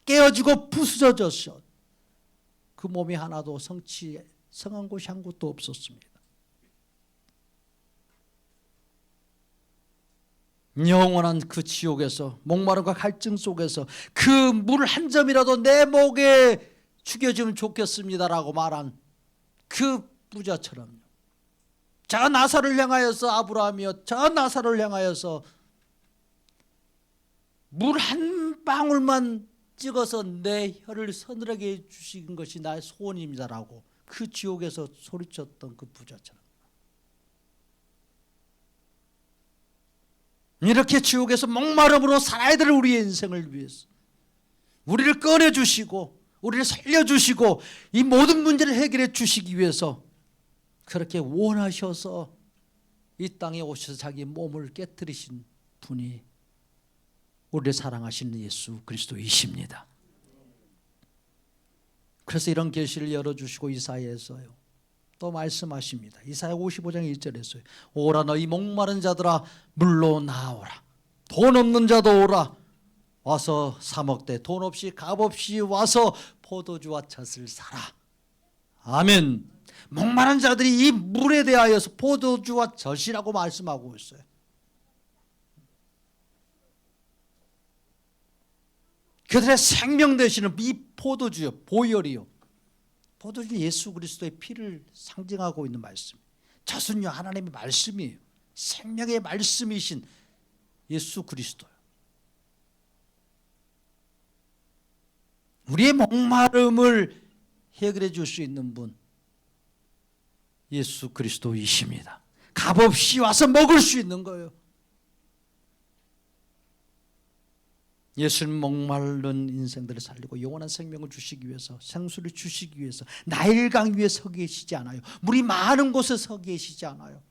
Speaker 1: 깨어지고 부서져서 그 몸이 하나도 성한 곳이 한 곳도 없었습니다. 영원한 그 지옥에서, 목마름과 갈증 속에서 그 물 한 점이라도 내 목에 죽여주면 좋겠습니다라고 말한 그 부자처럼요. 저 나사를 향하여서, 아브라함이여 저 나사를 향하여서 물 한 방울만 찍어서 내 혀를 서늘하게 해주신 것이 나의 소원입니다라고 그 지옥에서 소리쳤던 그 부자처럼, 이렇게 지옥에서 목마름으로 살아야 될 우리의 인생을 위해서 우리를 꺼내주시고 우리를 살려주시고 이 모든 문제를 해결해 주시기 위해서 그렇게 원하셔서 이 땅에 오셔서 자기 몸을 깨뜨리신 분이 우리를 사랑하시는 예수 그리스도이십니다. 그래서 이런 계시를 열어주시고 이사야에서요 또 말씀하십니다. 이사야 55장 1절에서요. 오라 너희 목마른 자들아 물로 나오라. 돈 없는 자도 오라. 와서 사 먹되 돈 없이 값 없이 와서 포도주와 젖을 사라. 아멘. 목마른 자들이 이 물에 대하여서 포도주와 젖이라고 말씀하고 있어요. 그들의 생명 되시는 이 포도주요, 보혈이요, 포도주 예수 그리스도의 피를 상징하고 있는 말씀. 젖은요 하나님의 말씀이에요. 생명의 말씀이신 예수 그리스도요. 우리의 목마름을 해결해 줄 수 있는 분 예수 그리스도이십니다. 값없이 와서 먹을 수 있는 거예요. 예수님 목마른 인생들을 살리고 영원한 생명을 주시기 위해서, 생수를 주시기 위해서 나일강 위에 서 계시지 않아요. 물이 많은 곳에 서 계시지 않아요.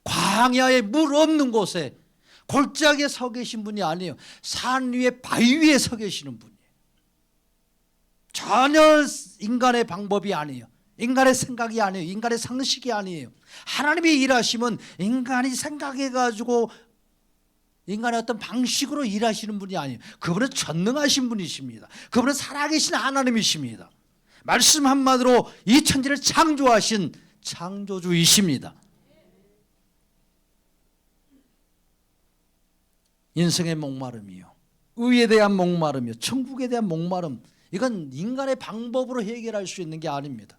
Speaker 1: 광야에 물 없는 곳에 골짜기에 서 계신 분이 아니에요. 산 위에 바위 위에 서 계시는 분이에요. 전혀 인간의 방법이 아니에요. 인간의 생각이 아니에요. 인간의 상식이 아니에요. 하나님이 일하시면 인간이 생각해가지고 인간의 어떤 방식으로 일하시는 분이 아니에요. 그분은 전능하신 분이십니다. 그분은 살아계신 하나님이십니다. 말씀 한마디로 이 천지를 창조하신 창조주이십니다. 인생의 목마름이요, 의에 대한 목마름이요, 천국에 대한 목마름, 이건 인간의 방법으로 해결할 수 있는 게 아닙니다.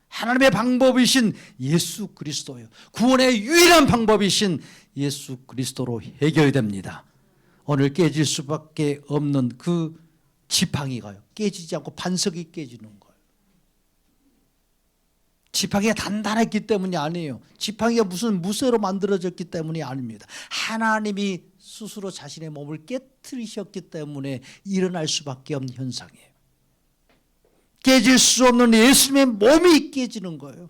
Speaker 1: 하나님의 방법이신 예수 그리스도예요. 구원의 유일한 방법이신 예수 그리스도로 해결됩니다. 오늘 깨질 수밖에 없는 그 지팡이가요, 깨지지 않고 반석이 깨지는 거예요. 지팡이가 단단했기 때문이 아니에요. 지팡이가 무슨 무쇠로 만들어졌기 때문이 아닙니다. 하나님이 스스로 자신의 몸을 깨뜨리셨기 때문에 일어날 수밖에 없는 현상이에요. 깨질 수 없는 예수님의 몸이 깨지는 거예요.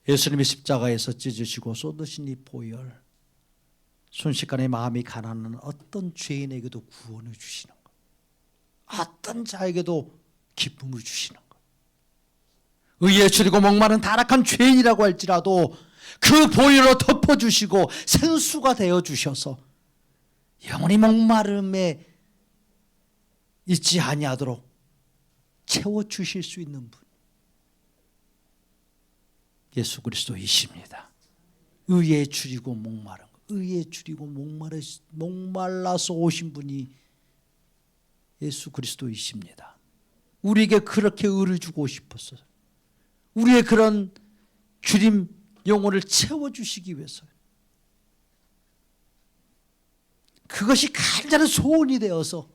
Speaker 1: 예수님이 십자가에서 찢으시고 쏟으신 이 보혈, 순식간에 마음이 가난한 어떤 죄인에게도 구원을 주시는 거예요. 어떤 자에게도 기쁨을 주시는 거예요. 의에 줄이고 목마른 타락한 죄인이라고 할지라도 그 보혈로 덮어주시고 생수가 되어주셔서 영원히 목마름에 있지 아니하도록 채워주실 수 있는 분 예수 그리스도이십니다. 의에 줄이고 목마른 것, 의에 줄이고 목말라서 오신 분이 예수 그리스도이십니다. 우리에게 그렇게 의를 주고 싶었어요. 우리의 그런 줄임 영혼을 채워주시기 위해서요. 그것이 간절한 소원이 되어서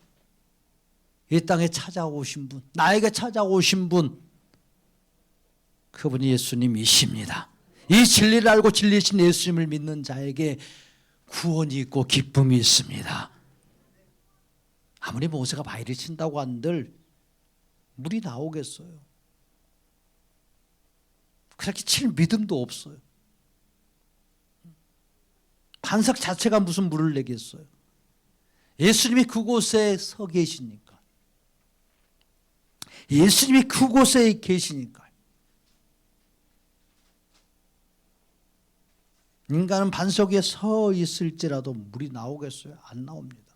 Speaker 1: 이 땅에 찾아오신 분, 나에게 찾아오신 분, 그분이 예수님이십니다. 이 진리를 알고 진리신 예수님을 믿는 자에게 구원이 있고 기쁨이 있습니다. 아무리 모세가 바위를 친다고 한들 물이 나오겠어요? 그렇게 칠 믿음도 없어요. 반석 자체가 무슨 물을 내겠어요? 예수님이 그곳에 서 계시니까, 예수님이 그곳에 계시니까. 인간은 반석 위에 서 있을지라도 물이 나오겠어요? 안 나옵니다.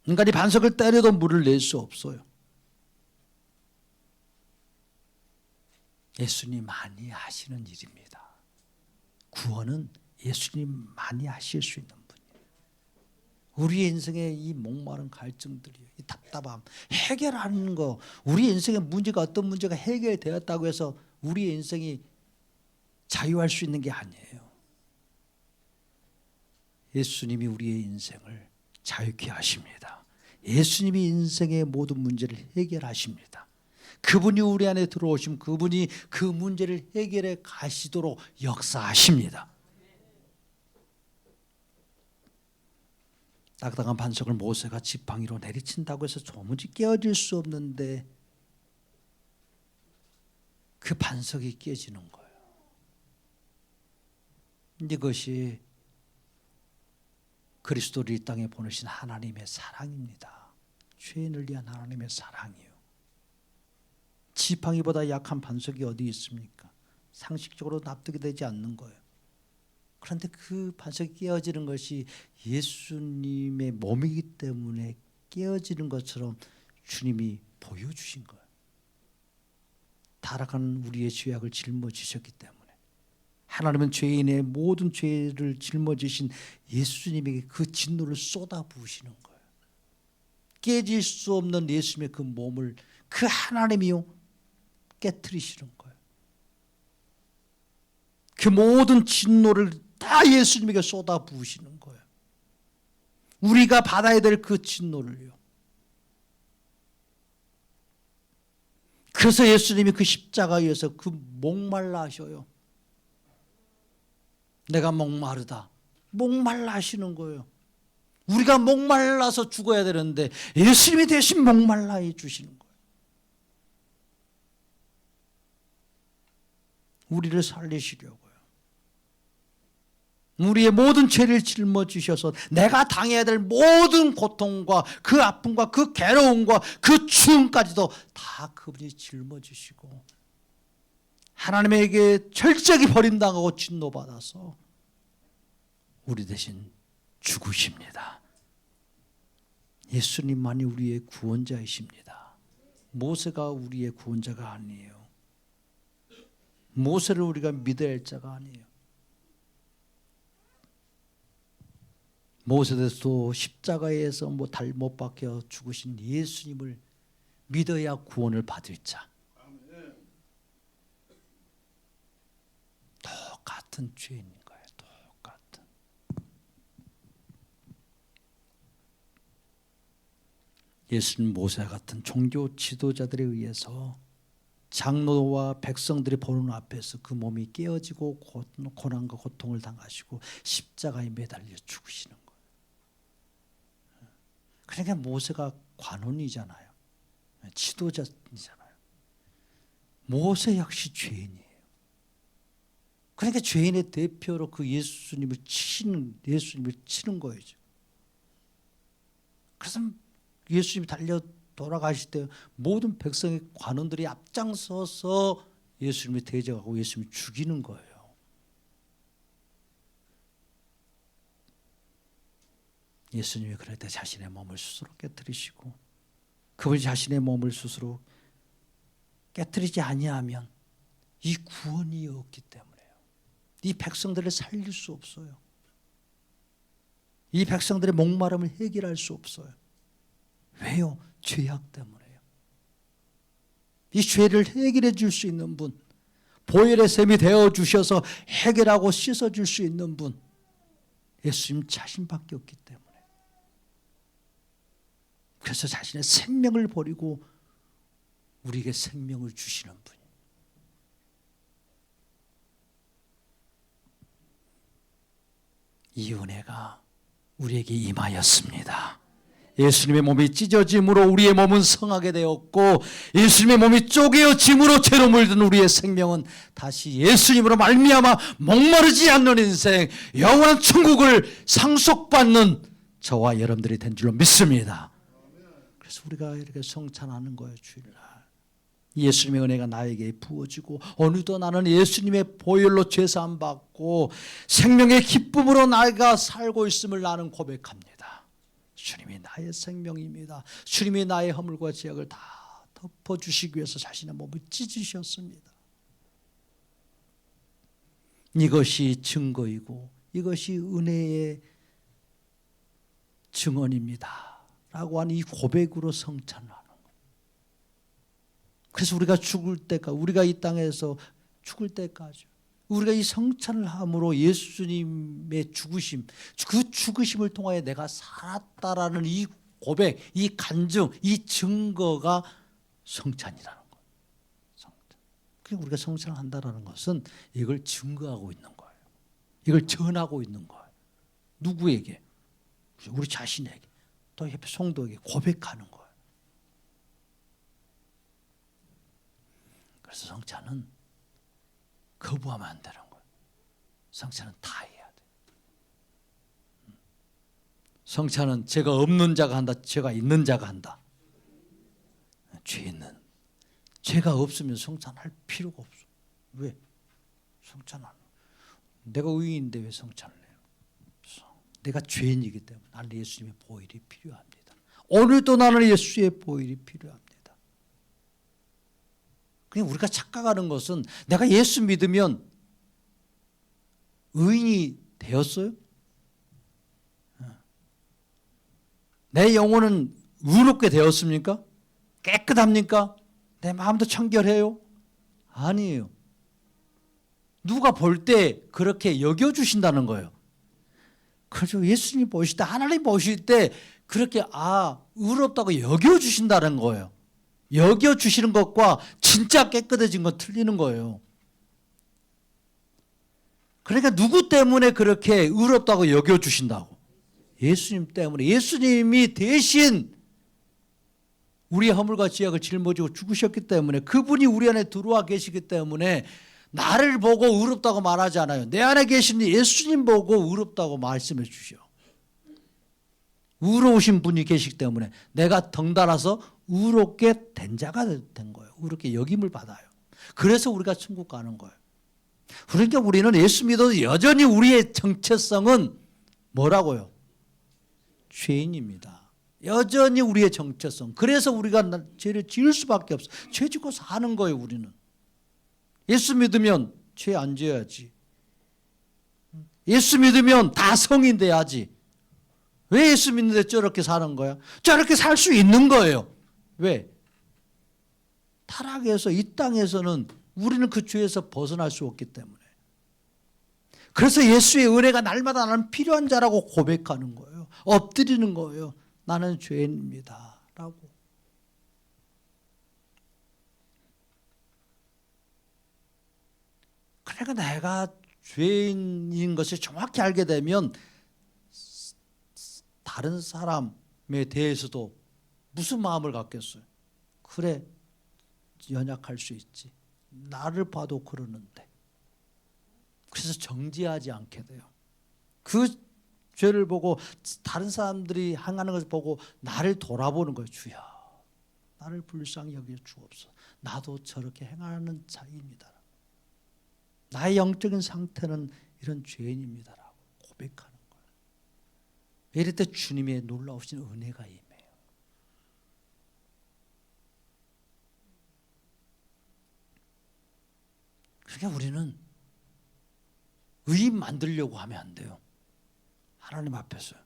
Speaker 1: 인간이 반석을 때려도 물을 낼 수 없어요. 예수님 많이 하시는 일입니다. 구원은 예수님 많이 하실 수 있는 분이에요. 우리 인생의 이 목마른 갈증들이, 이 답답함 해결하는 거, 우리 인생의 문제가 어떤 문제가 해결되었다고 해서 우리 인생이 자유할 수 있는 게 아니에요. 예수님이 우리의 인생을 자유케 하십니다. 예수님이 인생의 모든 문제를 해결하십니다. 그분이 우리 안에 들어오시면 그분이 그 문제를 해결해 가시도록 역사하십니다. 딱딱한 반석을 모세가 지팡이로 내리친다고 해서 도무지 깨어질 수 없는데 그 반석이 깨지는 거예요. 이것이 그리스도를 이 땅에 보내신 하나님의 사랑입니다. 죄인을 위한 하나님의 사랑이에요. 지팡이보다 약한 반석이 어디 있습니까? 상식적으로 납득이 되지 않는 거예요. 그런데 그 반석이 깨어지는 것이 예수님의 몸이기 때문에 깨어지는 것처럼 주님이 보여주신 거예요. 타락한 우리의 죄악을 짊어지셨기 때문에 하나님은 죄인의 모든 죄를 짊어지신 예수님에게 그 진노를 쏟아부으시는 거예요. 깨질 수 없는 예수님의 그 몸을 그 하나님이요 깨트리시는 거예요. 그 모든 진노를 다 예수님에게 쏟아부으시는 거예요. 우리가 받아야 될 그 진노를요. 그래서 예수님이 그 십자가에서 그 목말라 하셔요. 내가 목마르다. 목말라 하시는 거예요. 우리가 목말라서 죽어야 되는데 예수님이 대신 목말라 해 주시는 거예요. 우리를 살리시려고요. 우리의 모든 죄를 짊어지셔서 내가 당해야 될 모든 고통과 그 아픔과 그 괴로움과 그 추움까지도 다 그분이 짊어지시고 하나님에게 철저히 버림당하고 진노받아서 우리 대신 죽으십니다. 예수님만이 우리의 구원자이십니다. 모세가 우리의 구원자가 아니에요. 모세를 우리가 믿어야 할 자가 아니에요. 모세도 십자가에서 달 못 박혀 죽으신 예수님을 믿어야 구원을 받을 자. 똑같은 죄인 거예요. 똑같은. 예수님 모세 같은 종교 지도자들에 의해서 장로와 백성들이 보는 앞에서 그 몸이 깨어지고 고난과 고통을 당하시고 십자가에 매달려 죽으시는 거예요. 그러니까 모세가 관원이잖아요. 지도자이잖아요. 모세 역시 죄인이에요. 그러니까 죄인의 대표로 그 예수님을 치는 거예요. 그래서 예수님이 달려 돌아가실 때 모든 백성의 관원들이 앞장서서 예수님을 대적하고 예수님을 죽이는 거예요. 예수님이 그럴 때 자신의 몸을 스스로 깨뜨리시고 그분이 자신의 몸을 스스로 깨뜨리지 아니하면 이 구원이 없기 때문에요. 이 백성들을 살릴 수 없어요. 이 백성들의 목마름을 해결할 수 없어요. 왜요? 죄악 때문에요. 이 죄를 해결해 줄 수 있는 분, 보혈의 셈이 되어 주셔서 해결하고 씻어 줄 수 있는 분, 예수님 자신밖에 없기 때문에. 그래서 자신의 생명을 버리고 우리에게 생명을 주시는 분이에요. 이 은혜가 우리에게 임하였습니다. 예수님의 몸이 찢어짐으로 우리의 몸은 성하게 되었고 예수님의 몸이 쪼개어짐으로 죄로 물든 우리의 생명은 다시 예수님으로 말미암아 목마르지 않는 인생, 영원한 천국을 상속받는 저와 여러분들이 된 줄로 믿습니다. 그래서 우리가 이렇게 성찬하는 거예요. 주일날 예수님의 은혜가 나에게 부어지고 어느덧 나는 예수님의 보혈로 죄사함 받고 생명의 기쁨으로 나가 살고 있음을 나는 고백합니다. 주님이 나의 생명입니다. 주님이 나의 허물과 죄악을 다 덮어주시기 위해서 자신의 몸을 찢으셨습니다. 이것이 증거이고 이것이 은혜의 증언입니다 라고 하는 이 고백으로 성찬을 하는 거예요. 그래서 우리가 죽을 때까지, 우리가 이 땅에서 죽을 때까지 우리가 이 성찬을 함으로 예수님의 죽으심, 그 죽으심을 통하여 내가 살았다라는 이 고백, 이 간증, 이 증거가 성찬이라는 거예요. 성찬. 그러니까 우리가 성찬을 한다는 것은 이걸 증거하고 있는 거예요. 이걸 전하고 있는 거예요. 누구에게? 우리 자신에게, 또 옆에 성도에게 고백하는 거예요. 그래서 성찬은 거부하면 안 되는 거예요. 성찬은 다 해야 돼요. 성찬은 죄가 없는 자가 한다, 죄가 있는 자가 한다. 죄는 죄가 없으면 성찬할 필요가 없어. 왜? 성찬 안 해. 내가 의인인데 왜 성찬을 해요? 내가 죄인이기 때문에 나는 예수님의 보혈이 필요합니다. 오늘도 나는 예수의 보혈이 필요합니다. 그냥 우리가 착각하는 것은 내가 예수 믿으면 의인이 되었어요? 내 영혼은 의롭게 되었습니까? 깨끗합니까? 내 마음도 청결해요? 아니에요. 누가 볼 때 그렇게 여겨주신다는 거예요. 그렇죠. 예수님 보실 때, 하나님 보실 때 그렇게 의롭다고 여겨주신다는 거예요. 여겨주시는 것과 진짜 깨끗해진 건 틀리는 거예요. 그러니까 누구 때문에 그렇게 의롭다고 여겨주신다고? 예수님 때문에. 예수님이 대신 우리의 허물과 죄악을 짊어지고 죽으셨기 때문에, 그분이 우리 안에 들어와 계시기 때문에 나를 보고 의롭다고 말하지 않아요. 내 안에 계신 예수님 보고 의롭다고 말씀해 주셔. 의로우신 분이 계시기 때문에 내가 덩달아서 의롭게 된 자가 된 거예요. 의롭게 여김을 받아요. 그래서 우리가 천국 가는 거예요. 그러니까 우리는 예수 믿어도 여전히 우리의 정체성은 뭐라고요? 죄인입니다. 여전히 우리의 정체성. 그래서 우리가 죄를 지을 수밖에 없어. 죄 짓고 사는 거예요, 우리는. 예수 믿으면 죄 안 지어야지. 예수 믿으면 다 성인 돼야지. 왜 예수 믿는데 저렇게 사는 거야? 저렇게 살 수 있는 거예요. 왜? 타락해서 이 땅에서는 우리는 그 죄에서 벗어날 수 없기 때문에. 그래서 예수의 은혜가 날마다 나는 필요한 자라고 고백하는 거예요. 엎드리는 거예요. 나는 죄인입니다 라고. 그러니까 내가 죄인인 것을 정확히 알게 되면 다른 사람에 대해서도 무슨 마음을 갖겠어요? 그래, 연약할 수 있지. 나를 봐도 그러는데. 그래서 정죄하지 않게 돼요. 그 죄를 보고 다른 사람들이 행하는 것을 보고 나를 돌아보는 거예요. 주여, 나를 불쌍히 여겨 주옵소서. 나도 저렇게 행하는 자입니다. 나의 영적인 상태는 이런 죄인입니다라고 고백하는 거예요. 이럴 때 주님의 놀라우신 은혜가 임해요. 그러니까 우리는 의인 만들려고 하면 안 돼요. 하나님 앞에서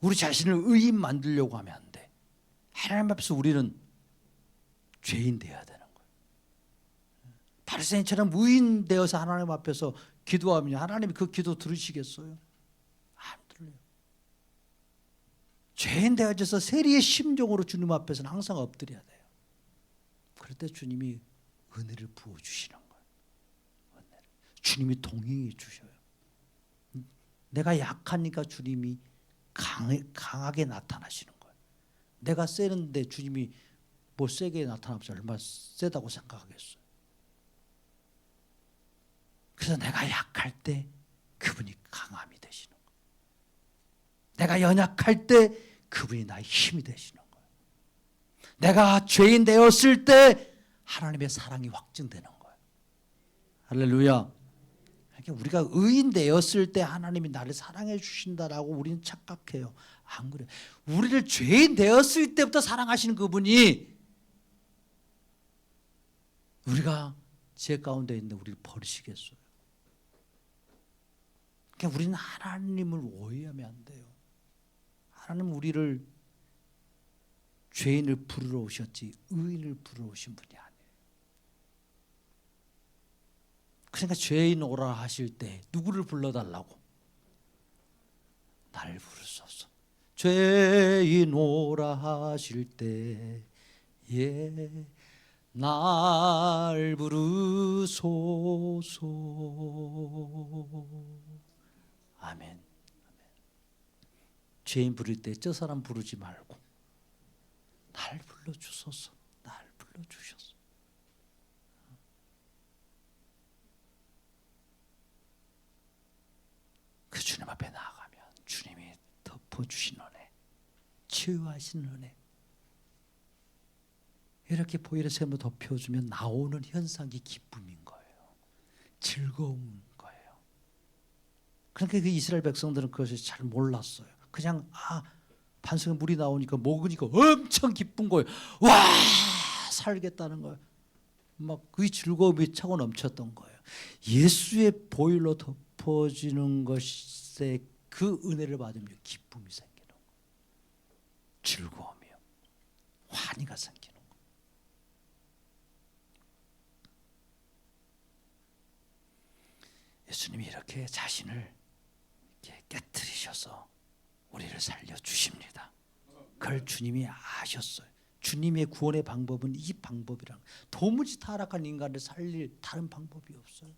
Speaker 1: 우리 자신을 의인 만들려고 하면 안 돼. 하나님 앞에서 우리는 죄인 되어야 되는 거예요. 바리새인처럼 의인 되어서 하나님 앞에서 기도하면 하나님이 그 기도 들으시겠어요? 안 들려요. 죄인 되어져서 세리의 심정으로 주님 앞에서는 항상 엎드려야 돼요. 그럴 때 주님이 은혜를 부어주시는 거예요. 은혜를. 주님이 동행해 주셔요. 내가 약하니까 주님이 강하게 나타나시는 거예요. 내가 세는데 주님이 뭐 세게 나타나면 얼마나 세다고 생각하겠어요. 그래서 내가 약할 때 그분이 강함이 되시는 거예요. 내가 연약할 때 그분이 나의 힘이 되시는 거예요. 내가 죄인 되었을 때 하나님의 사랑이 확증되는 거예요. 할렐루야. 우리가 의인 되었을 때 하나님이 나를 사랑해 주신다라고 우리는 착각해요. 안 그래요. 우리를 죄인 되었을 때부터 사랑하시는 그분이 우리가 죄 가운데 있는데 우리를 버리시겠어요? 그러니까 우리는 하나님을 오해하면 안 돼요. 하나님 우리를 죄인을 부르러 오셨지 의인을 부르러 오신 분이 아니에요. 그러니까 죄인 오라 하실 때 누구를 불러달라고? 날 부르소서. 죄인 오라 하실 때 예, 날 부르소서. 아멘. 죄인 부를 때 저 사람 부르지 말고 날 불러주소서. 날 불러주셔서. 그 주님 앞에 나아가면 주님이 덮어주신 은혜, 치유하신 은혜, 이렇게 보혈의 샘으로 덮여주면 나오는 현상이 기쁨인 거예요. 즐거운 거예요. 그러니까 그 이스라엘 백성들은 그것을 잘 몰랐어요. 그냥 반석에 물이 나오니까 먹으니까 엄청 기쁜 거예요. 와, 살겠다는 거예요. 막 그 즐거움이 차고 넘쳤던 거예요. 예수의 보혈로 덮어지는 것에 그 은혜를 받으면 기쁨이 생기는 거예요. 즐거움이요. 환희가 생기는 거예요. 예수님이 이렇게 자신을 이렇게 깨뜨리셔서 우리를 살려주십니다. 그걸 주님이 아셨어요. 주님의 구원의 방법은 이 방법이란, 도무지 타락한 인간을 살릴 다른 방법이 없어요.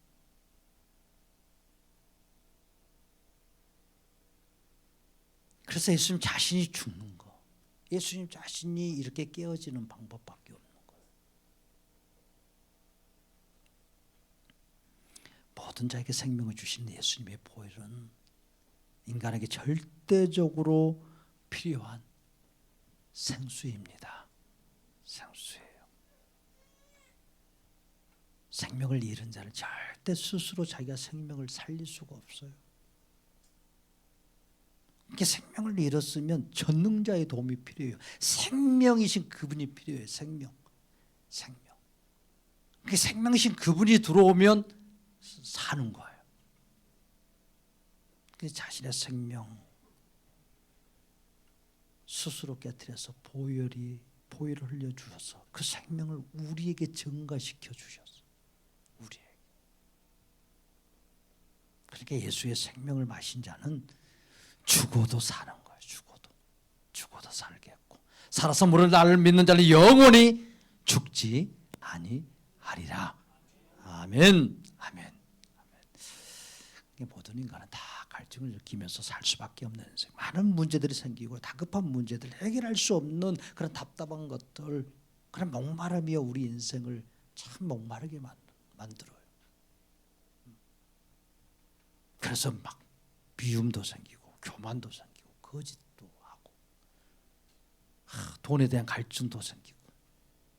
Speaker 1: 그래서 예수님 자신이 죽는 거, 예수님 자신이 이렇게 깨어지는 방법밖에 없는 거예요. 모든 자에게 생명을 주신 예수님의 보혈은 인간에게 절대적으로 필요한 생수입니다. 생수예요. 생명을 잃은 자는 절대 스스로 자기가 생명을 살릴 수가 없어요. 이렇게 생명을 잃었으면 전능자의 도움이 필요해요. 생명이신 그분이 필요해요. 생명. 그 생명이신 그분이 들어오면 사는 거예요. 그래서 자신의 생명 스스로 깨뜨려서 보혈을 흘려주셔서 그 생명을 우리에게 증가시켜 주셨어. 우리에게. 그러니까 예수의 생명을 마신 자는 죽어도 사는 거예요. 죽어도 살겠고, 살아서 물을 나를 믿는 자는 영원히 죽지 아니하리라. 아멘. 모든 인간은 다 갈증을 느끼면서 살 수밖에 없는 인생. 많은 문제들이 생기고 다급한 문제들, 해결할 수 없는 그런 답답한 것들, 그런 목마름이여 우리 인생을 참 목마르게 만들어요. 그래서 막 미움도 생기고 교만도 생기고 거짓도 하고, 돈에 대한 갈증도 생기고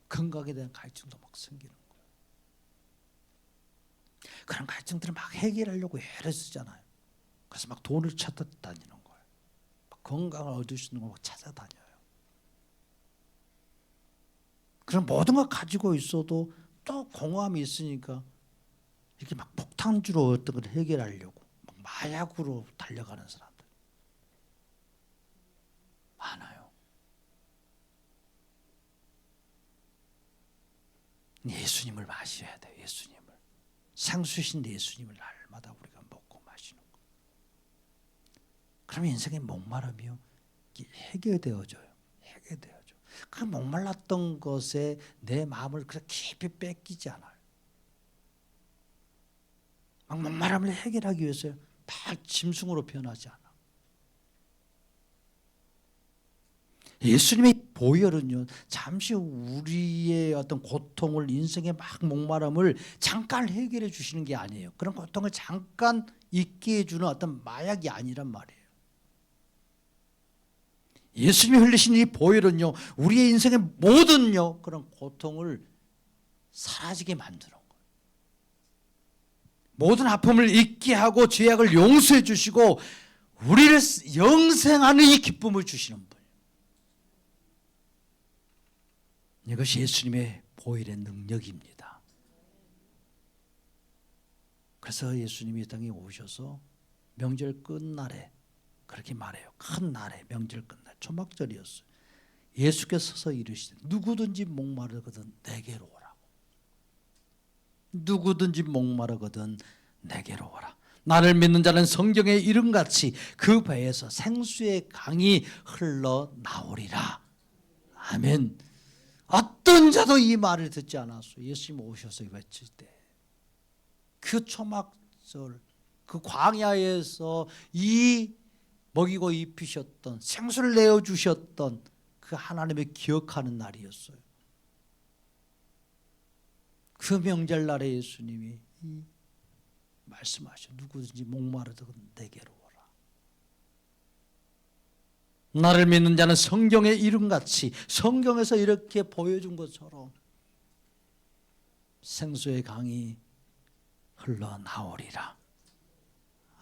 Speaker 1: 건강에 대한 갈증도 막 생기는 거예요. 그런 갈증들을 막 해결하려고 애를 쓰잖아요. 그래서 막 돈을 찾아다니는 거예요. 막 건강을 얻을 수 있는 걸 막 찾아다녀요. 그런 모든 걸 가지고 있어도 또 공허함이 있으니까 이렇게 막 폭탄주로 어떤 걸 해결하려고 막 마약으로 달려가는 사람들 많아요. 예수님을 마셔야 돼요. 예수님을. 생수신 예수님을 날마다 우리가 먹고 마시는 거. 그러면 인생의 목마름이요 해결되어져요. 그 목말랐던 것에 내 마음을 그렇게 깊이 뺏기지 않아요. 막 목마름을 해결하기 위해서 막 짐승으로 변하지 않아. 예수님의 보혈은요, 잠시 우리의 어떤 고통을, 인생의 막 목마름을 잠깐 해결해 주시는 게 아니에요. 그런 고통을 잠깐 잊게 해주는 어떤 마약이 아니란 말이에요. 예수님이 흘리신 이 보혈은요, 우리의 인생의 모든 그런 고통을 사라지게 만드는 거예요. 모든 아픔을 잊게 하고 죄악을 용서해 주시고 우리를 영생하는 이 기쁨을 주시는 분. 이것이 예수님의 보혈의 능력입니다. 그래서 예수님이 이 땅에 오셔서 명절 끝날에 그렇게 말해요. 큰 날에 명절 끝날 초막절이었어요. 예수께서 서서 이르시되 누구든지 목마르거든 내게로 오라고. 누구든지 목마르거든 내게로 오라. 나를 믿는 자는 성경의 이름같이 그 배에서 생수의 강이 흘러나오리라. 아멘. 어떤 자도 이 말을 듣지 않았어요. 예수님 오셔서 외칠 때 그 초막절 그 광야에서 이 먹이고 입히셨던 생수를 내어주셨던 그 하나님을 기억하는 날이었어요. 그 명절날에 예수님이 말씀하셔. 누구든지 목마르거든 내게로 오라. 나를 믿는 자는 성경의 이름같이 성경에서 이렇게 보여준 것처럼 생수의 강이 흘러나오리라.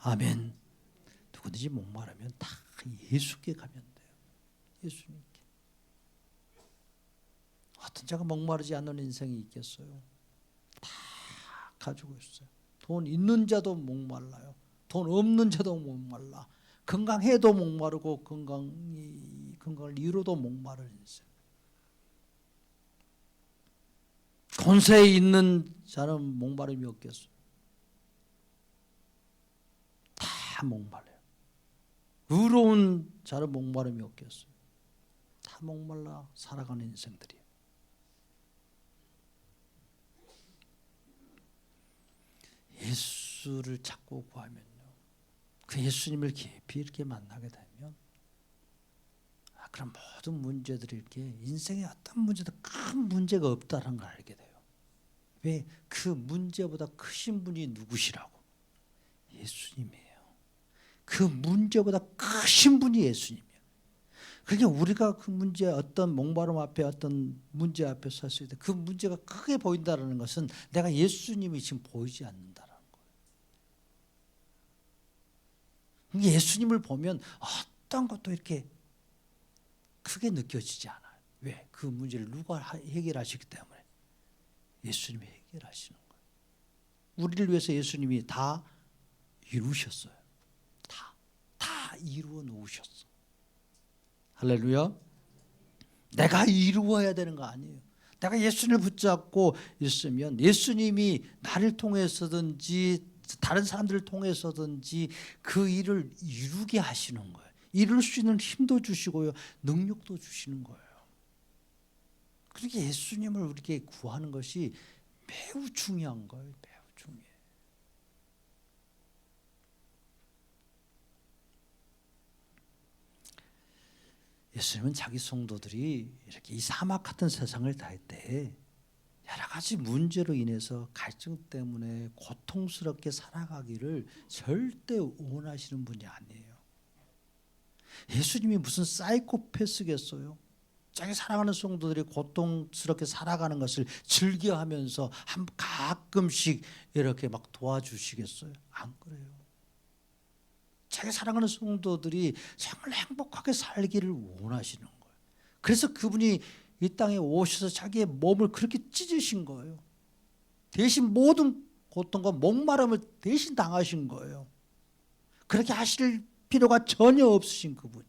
Speaker 1: 아멘. 누구든지 목마르면 다 예수께 가면 돼요. 예수님께. 어떤 자가 목마르지 않는 인생이 있겠어요? 다 가지고 있어요. 돈 있는 자도 목말라요. 돈 없는 자도 목말라. 건강해도 목마르고 건강을 이루어도 목마른 인생. 권세에 있는 자는 목마름이 없겠어요. 다 목말라요. 의로운 자는 목마름이 없겠어요. 다 목말라 살아가는 인생들이에요. 예수를 찾고 구하면요, 그 예수님을 깊이 이렇게 만나게 되면 그런 모든 문제들이 이렇게 인생에 어떤 문제도 큰 문제가 없다는 걸 알게 돼요. 왜? 그 문제보다 크신 분이 누구시라고? 예수님이에요. 그 문제보다 크신 분이 예수님이에요. 그러니까 우리가 그 문제 어떤 목마름 앞에 어떤 문제 앞에 섰을 때 그 문제가 크게 보인다는 것은 내가 예수님이 지금 보이지 않는다는 거예요. 예수님을 보면 어떤 것도 이렇게 크게 느껴지지 않아요. 왜? 그 문제를 누가 해결하시기 때문에 예수님이 해결하시는 거예요. 우리를 위해서 예수님이 다 이루셨어요. 다 이루어 놓으셨어. 할렐루야. 내가 이루어야 되는 거 아니에요. 내가 예수님을 붙잡고 있으면 예수님이 나를 통해서든지 다른 사람들을 통해서든지 그 일을 이루게 하시는 거예요. 이룰 수 있는 힘도 주시고요, 능력도 주시는 거예요. 그렇게 예수님을 우리에게 구하는 것이 매우 중요한 거예요. 매우 중요해요. 예수님은 자기 성도들이 이렇게 이 사막 같은 세상을 달 때 여러 가지 문제로 인해서 갈증 때문에 고통스럽게 살아가기를 절대 원하시는 분이 아니에요. 예수님이 무슨 사이코패스겠어요? 자기 사랑하는 성도들이 고통스럽게 살아가는 것을 즐겨하면서 가끔씩 이렇게 막 도와주시겠어요? 안 그래요. 자기 사랑하는 성도들이 정말 행복하게 살기를 원하시는 거예요. 그래서 그분이 이 땅에 오셔서 자기의 몸을 그렇게 찢으신 거예요. 대신 모든 고통과 목마름을 대신 당하신 거예요. 그렇게 하실 필요가 전혀 없으신 그분이.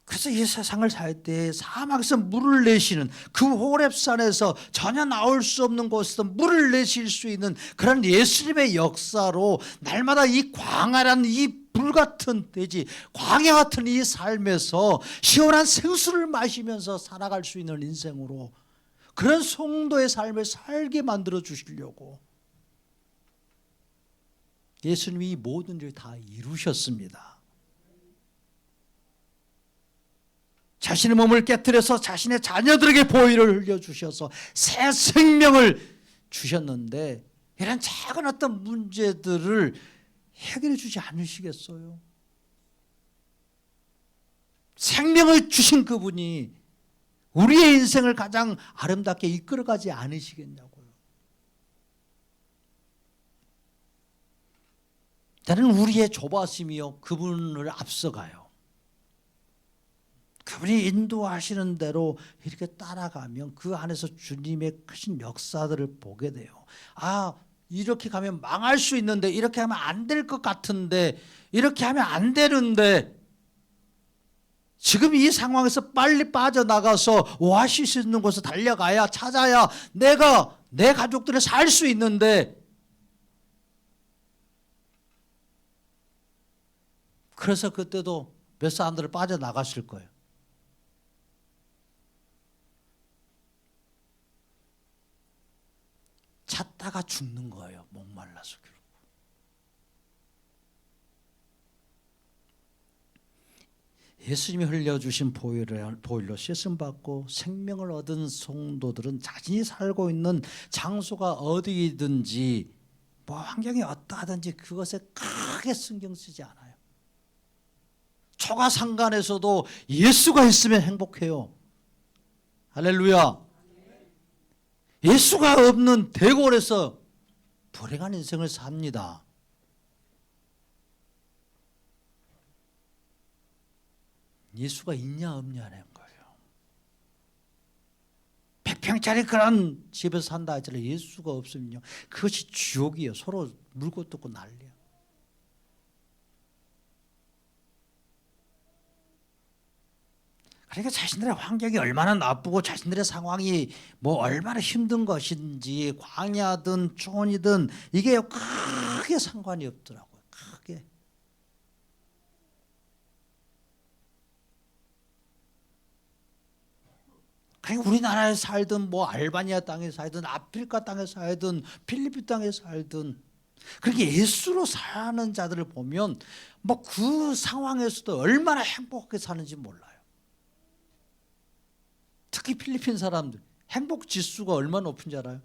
Speaker 1: 그래서 이 세상을 살 때 사막에서 물을 내시는 그 호렙산에서 전혀 나올 수 없는 곳에서 물을 내실 수 있는 그런 예수님의 역사로 날마다 이 광활한 이 불같은 대지, 광야 같은 이 삶에서 시원한 생수를 마시면서 살아갈 수 있는 인생으로 그런 성도의 삶을 살게 만들어 주시려고 예수님이 이 모든 일을 다 이루셨습니다. 자신의 몸을 깨뜨려서 자신의 자녀들에게 보혈을 흘려주셔서 새 생명을 주셨는데 이런 작은 어떤 문제들을 해결해 주지 않으시겠어요? 생명을 주신 그분이 우리의 인생을 가장 아름답게 이끌어가지 않으시겠냐고요. 나는 우리의 조바심이요 그분을 앞서가요. 그 그분이 인도하시는 대로 이렇게 따라가면 그 안에서 주님의 크신 역사들을 보게 돼요. 아, 이렇게 가면 망할 수 있는데, 이렇게 하면 안 될 것 같은데, 이렇게 하면 안 되는데, 지금 이 상황에서 빨리 빠져나가서 오아시스 있는 곳에 달려가야, 찾아야 내가 내 가족들을 살 수 있는데, 그래서 그때도 몇 사람들을 빠져나갔을 거예요. 찾다가 죽는 거예요. 목말라서 결국. 예수님이 흘려주신 보혈로 씻음받고 생명을 얻은 성도들은 자신이 살고 있는 장소가 어디든지 뭐 환경이 어떠하든지 그것에 크게 신경 쓰지 않아요. 초가상간에서도 예수가 있으면 행복해요. 할렐루야. 예수가 없는 대궐에서 불행한 인생을 삽니다. 예수가 있냐 없냐는 거예요. 100평짜리 그런 집에서 산다 하더라도 예수가 없으면요, 그것이 지옥이에요. 서로 물고 뜯고 난리야. 그러니까 자신들의 환경이 얼마나 나쁘고 자신들의 상황이 뭐 얼마나 힘든 것인지 광야든 촌이든 이게 크게 상관이 없더라고요. 크게. 그러니까 우리나라에 살든 뭐 알바니아 땅에 살든 아프리카 땅에 살든 필리핀 땅에 살든 그렇게 예수로 사는 자들을 보면 뭐 그 상황에서도 얼마나 행복하게 사는지 몰라요. 특히 필리핀 사람들 행복 지수가 얼마나 높은지 알아요?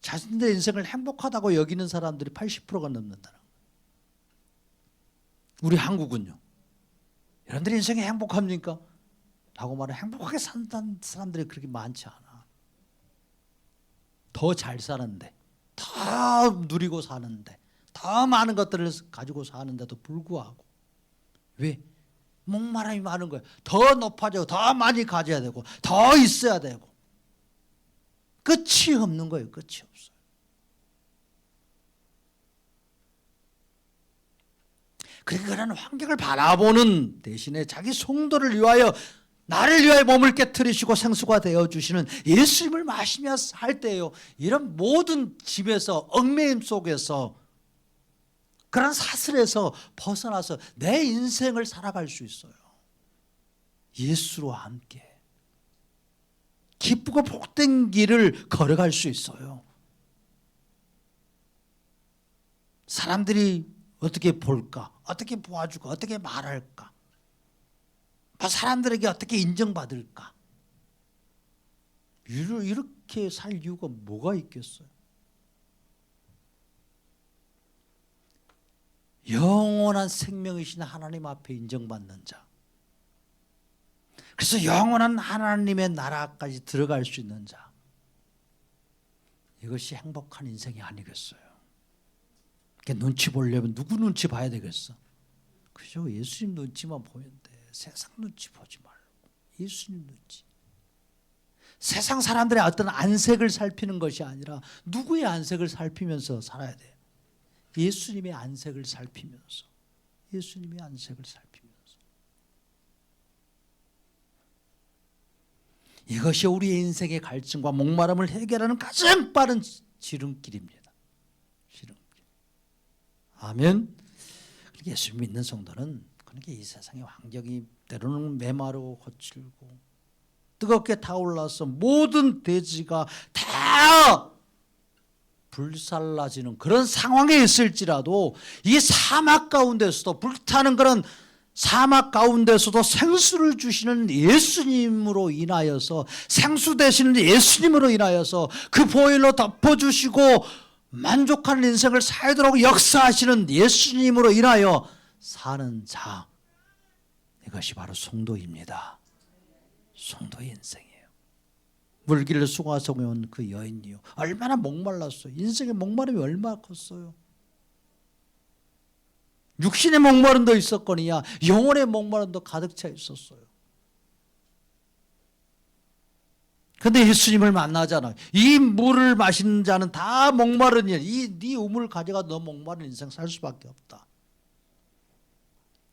Speaker 1: 자신들의 인생을 행복하다고 여기는 사람들이 80%가 넘는다는 거예요. 우리 한국은요, 여러분들이 인생이 행복합니까? 라고 말하면 행복하게 산다는 사람들이 그렇게 많지 않아. 더 잘 사는데, 더 누리고 사는데, 더 많은 것들을 가지고 사는데도 불구하고 왜? 목마름이 많은 거예요. 더 높아지고 더 많이 가져야 되고 더 있어야 되고 끝이 없는 거예요. 끝이 없어요. 그러니까 그런 환경을 바라보는 대신에 자기 성도를 위하여 나를 위하여 몸을 깨트리시고 생수가 되어주시는 예수님을 마시며 살 때요, 이런 모든 집에서 얽매임 속에서 그런 사슬에서 벗어나서 내 인생을 살아갈 수 있어요. 예수와 함께 기쁘고 복된 길을 걸어갈 수 있어요. 사람들이 어떻게 볼까? 어떻게 보아줄까? 어떻게 말할까? 사람들에게 어떻게 인정받을까? 이렇게 살 이유가 뭐가 있겠어요? 영원한 생명이신 하나님 앞에 인정받는 자, 그래서 영원한 하나님의 나라까지 들어갈 수 있는 자, 이것이 행복한 인생이 아니겠어요? 눈치 보려면 누구 눈치 봐야 되겠어? 그죠? 예수님 눈치만 보면 돼. 세상 눈치 보지 말고 예수님 눈치. 세상 사람들의 어떤 안색을 살피는 것이 아니라 누구의 안색을 살피면서 살아야 돼요. 예수님의 안색을 살피면서, 예수님의 안색을 살피면서. 이것이 우리의 인생의 갈증과 목마름을 해결하는 가장 빠른 지름길입니다. 지름길. 아멘. 예수 믿는 성도는 그러니까 이 세상의 환경이 때로는 메마르고 거칠고 뜨겁게 타올라서 모든 대지가 다 불살라지는 그런 상황에 있을지라도 이 사막 가운데서도, 불타는 그런 사막 가운데서도 생수를 주시는 예수님으로 인하여서, 생수 되시는 예수님으로 인하여서 그 보혈로 덮어주시고 만족하는 인생을 살도록 역사하시는 예수님으로 인하여 사는 자, 이것이 바로 성도입니다. 성도의 인생이에요. 물길을 수고하서 온 그 여인이요, 얼마나 목말랐어요. 인생의 목마름이 얼마나 컸어요. 육신의 목마름도 있었거니와 영혼의 목마름도 가득 차 있었어요. 근데 예수님을 만나잖아. 이 물을 마시는 자는 다 목마른 일. 네 우물 가져가 너 목마른 인생 살 수밖에 없다.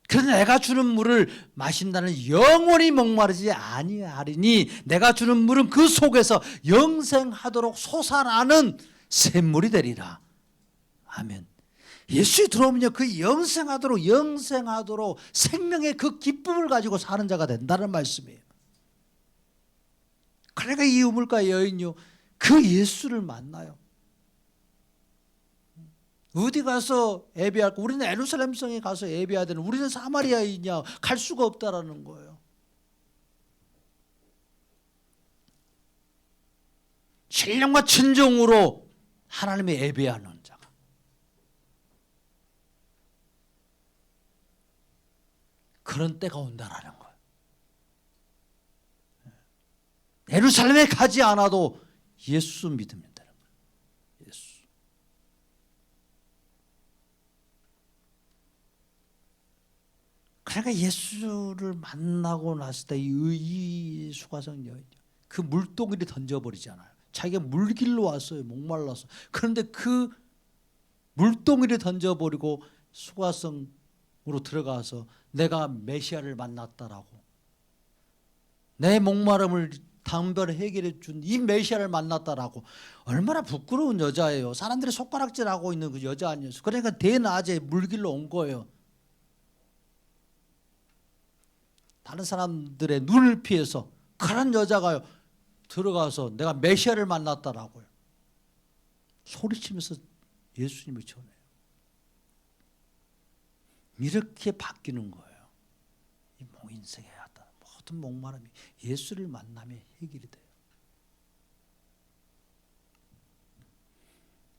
Speaker 1: 그래서 내가 주는 물을 마신다는 영원히 목마르지 아니하리니 내가 주는 물은 그 속에서 영생하도록 솟아나는 샘물이 되리라. 아멘. 예수에 들어오면요, 그 영생하도록 생명의 그 기쁨을 가지고 사는 자가 된다는 말씀이에요. 그러니까 이 우물가 여인요, 그 예수를 만나요. 어디 가서 예배할까? 우리는 예루살렘 성에 가서 예배해야 되는, 우리는 사마리아이냐, 갈 수가 없다라는 거예요. 신령과 진정으로 하나님의 예배하는 자가, 그런 때가 온다라는 거예요. 예루살렘에 가지 않아도 예수 믿으면 되는 거예요. 예수. 그러니까 예수를 만나고 났을 때 이 수가성 여인, 그 물동이를 던져버리잖아요. 자기가 물길로 왔어요. 목말라서. 그런데 그 물동이를 던져버리고 수가성으로 들어가서 내가 메시아를 만났다라고, 내 목마름을 단번에 해결해 준 이 메시아를 만났다라고. 얼마나 부끄러운 여자예요. 사람들이 손가락질하고 있는 그 여자 아니었어요. 그러니까 대낮에 물길로 온 거예요. 다른 사람들의 눈을 피해서 그런 여자가요 들어가서 내가 메시아를 만났다라고요. 소리치면서 예수님을 전해요. 이렇게 바뀌는 거예요. 이 인생의 모든 목마름이 예수를 만나면 해결이 돼요.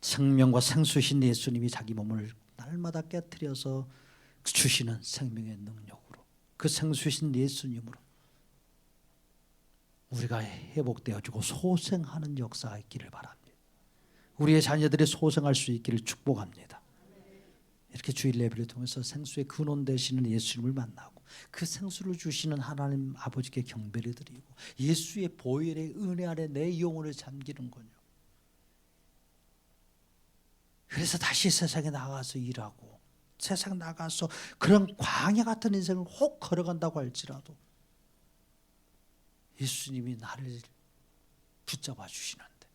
Speaker 1: 생명과 생수신 예수님이 자기 몸을 날마다 깨트려서 주시는 생명의 능력으로, 그 생수신 예수님으로 우리가 회복되어지고 소생하는 역사가 있기를 바랍니다. 우리의 자녀들이 소생할 수 있기를 축복합니다. 이렇게 주일 예배를 통해서 생수의 근원 되시는 예수님을 만나고 그 생수를 주시는 하나님 아버지께 경배를 드리고 예수의 보혈의 은혜 아래 내 영혼을 잠기는 거요. 그래서 다시 세상에 나가서 일하고 세상 나가서 그런 광야 같은 인생을 혹 걸어간다고 할지라도 예수님이 나를 붙잡아 주시는데,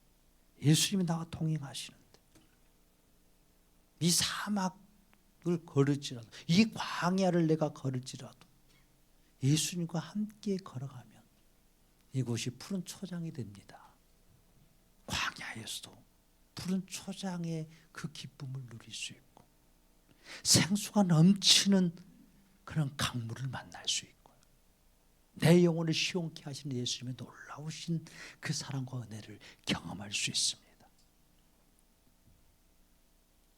Speaker 1: 예수님이 나와 동행하시는데, 이 사막을 걸을지라도, 이 광야를 내가 걸을지라도 예수님과 함께 걸어가면 이곳이 푸른 초장이 됩니다. 광야에서도 푸른 초장의 그 기쁨을 누릴 수 있고 생수가 넘치는 그런 강물을 만날 수 있고 내 영혼을 시원케 하시는 예수님의 놀라우신 그 사랑과 은혜를 경험할 수 있습니다.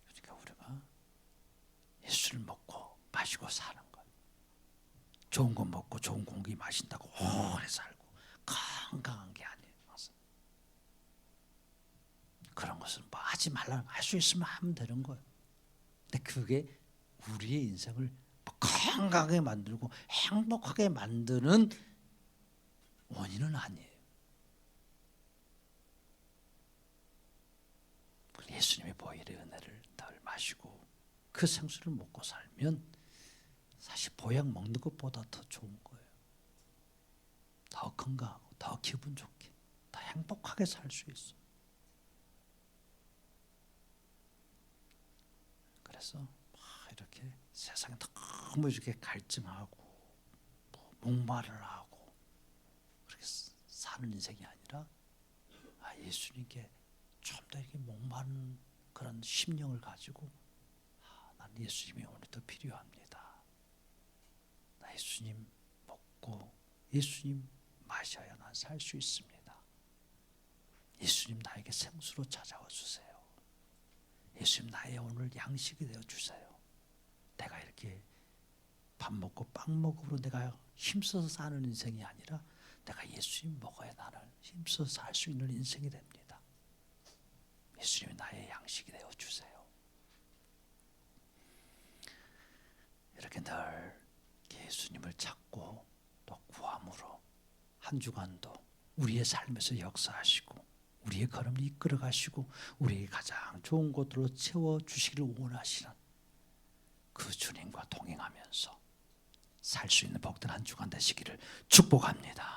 Speaker 1: 그러니까 우리가 예수를 먹고 마시고 사는 것, 좋은 거 먹고 좋은 공기 마신다고 오래 살고 건강한 게 아니에요. 그런 것은 뭐 하지 말라, 할 수 있으면 하면 되는 거예요. 근데 그게 우리의 인생을 건강하게 만들고 행복하게 만드는 원인은 아니에요. 예수님의 보혈의 은혜를 늘 마시고 그 생수를 먹고 살면 사실 보약 먹는 것보다 더 좋은 거예요. 더 건강하고 더 기분 좋게 더 행복하게 살 수 있어요. 그래서 이렇게 세상에 너무 이렇게 갈증하고 목마를 하고 그렇게 사는 인생이 아니라 예수님께 좀 더 이렇게 목마른 그런 심령을 가지고 난 예수님이 오늘 더 필요합니다. 나 예수님 먹고 예수님 마셔야 난 살 수 있습니다. 예수님 나에게 생수로 찾아와 주세요. 예수님 나의 오늘 양식이 되어 주세요. 내가 이렇게 밥 먹고 빵 먹으로 내가 힘써서 사는 인생이 아니라 내가 예수님 먹어야 나는 힘써서 살 수 있는 인생이 됩니다. 예수님이 나의 양식이 되어 주세요. 이렇게 늘 예수님을 찾고 또 구함으로 한 주간도 우리의 삶에서 역사하시고 우리의 걸음을 이끌어 가시고 우리에게 가장 좋은 곳으로 채워주시기를 원하시는 그 주님과 동행하면서 살 수 있는 복된 한 주간 되시기를 축복합니다.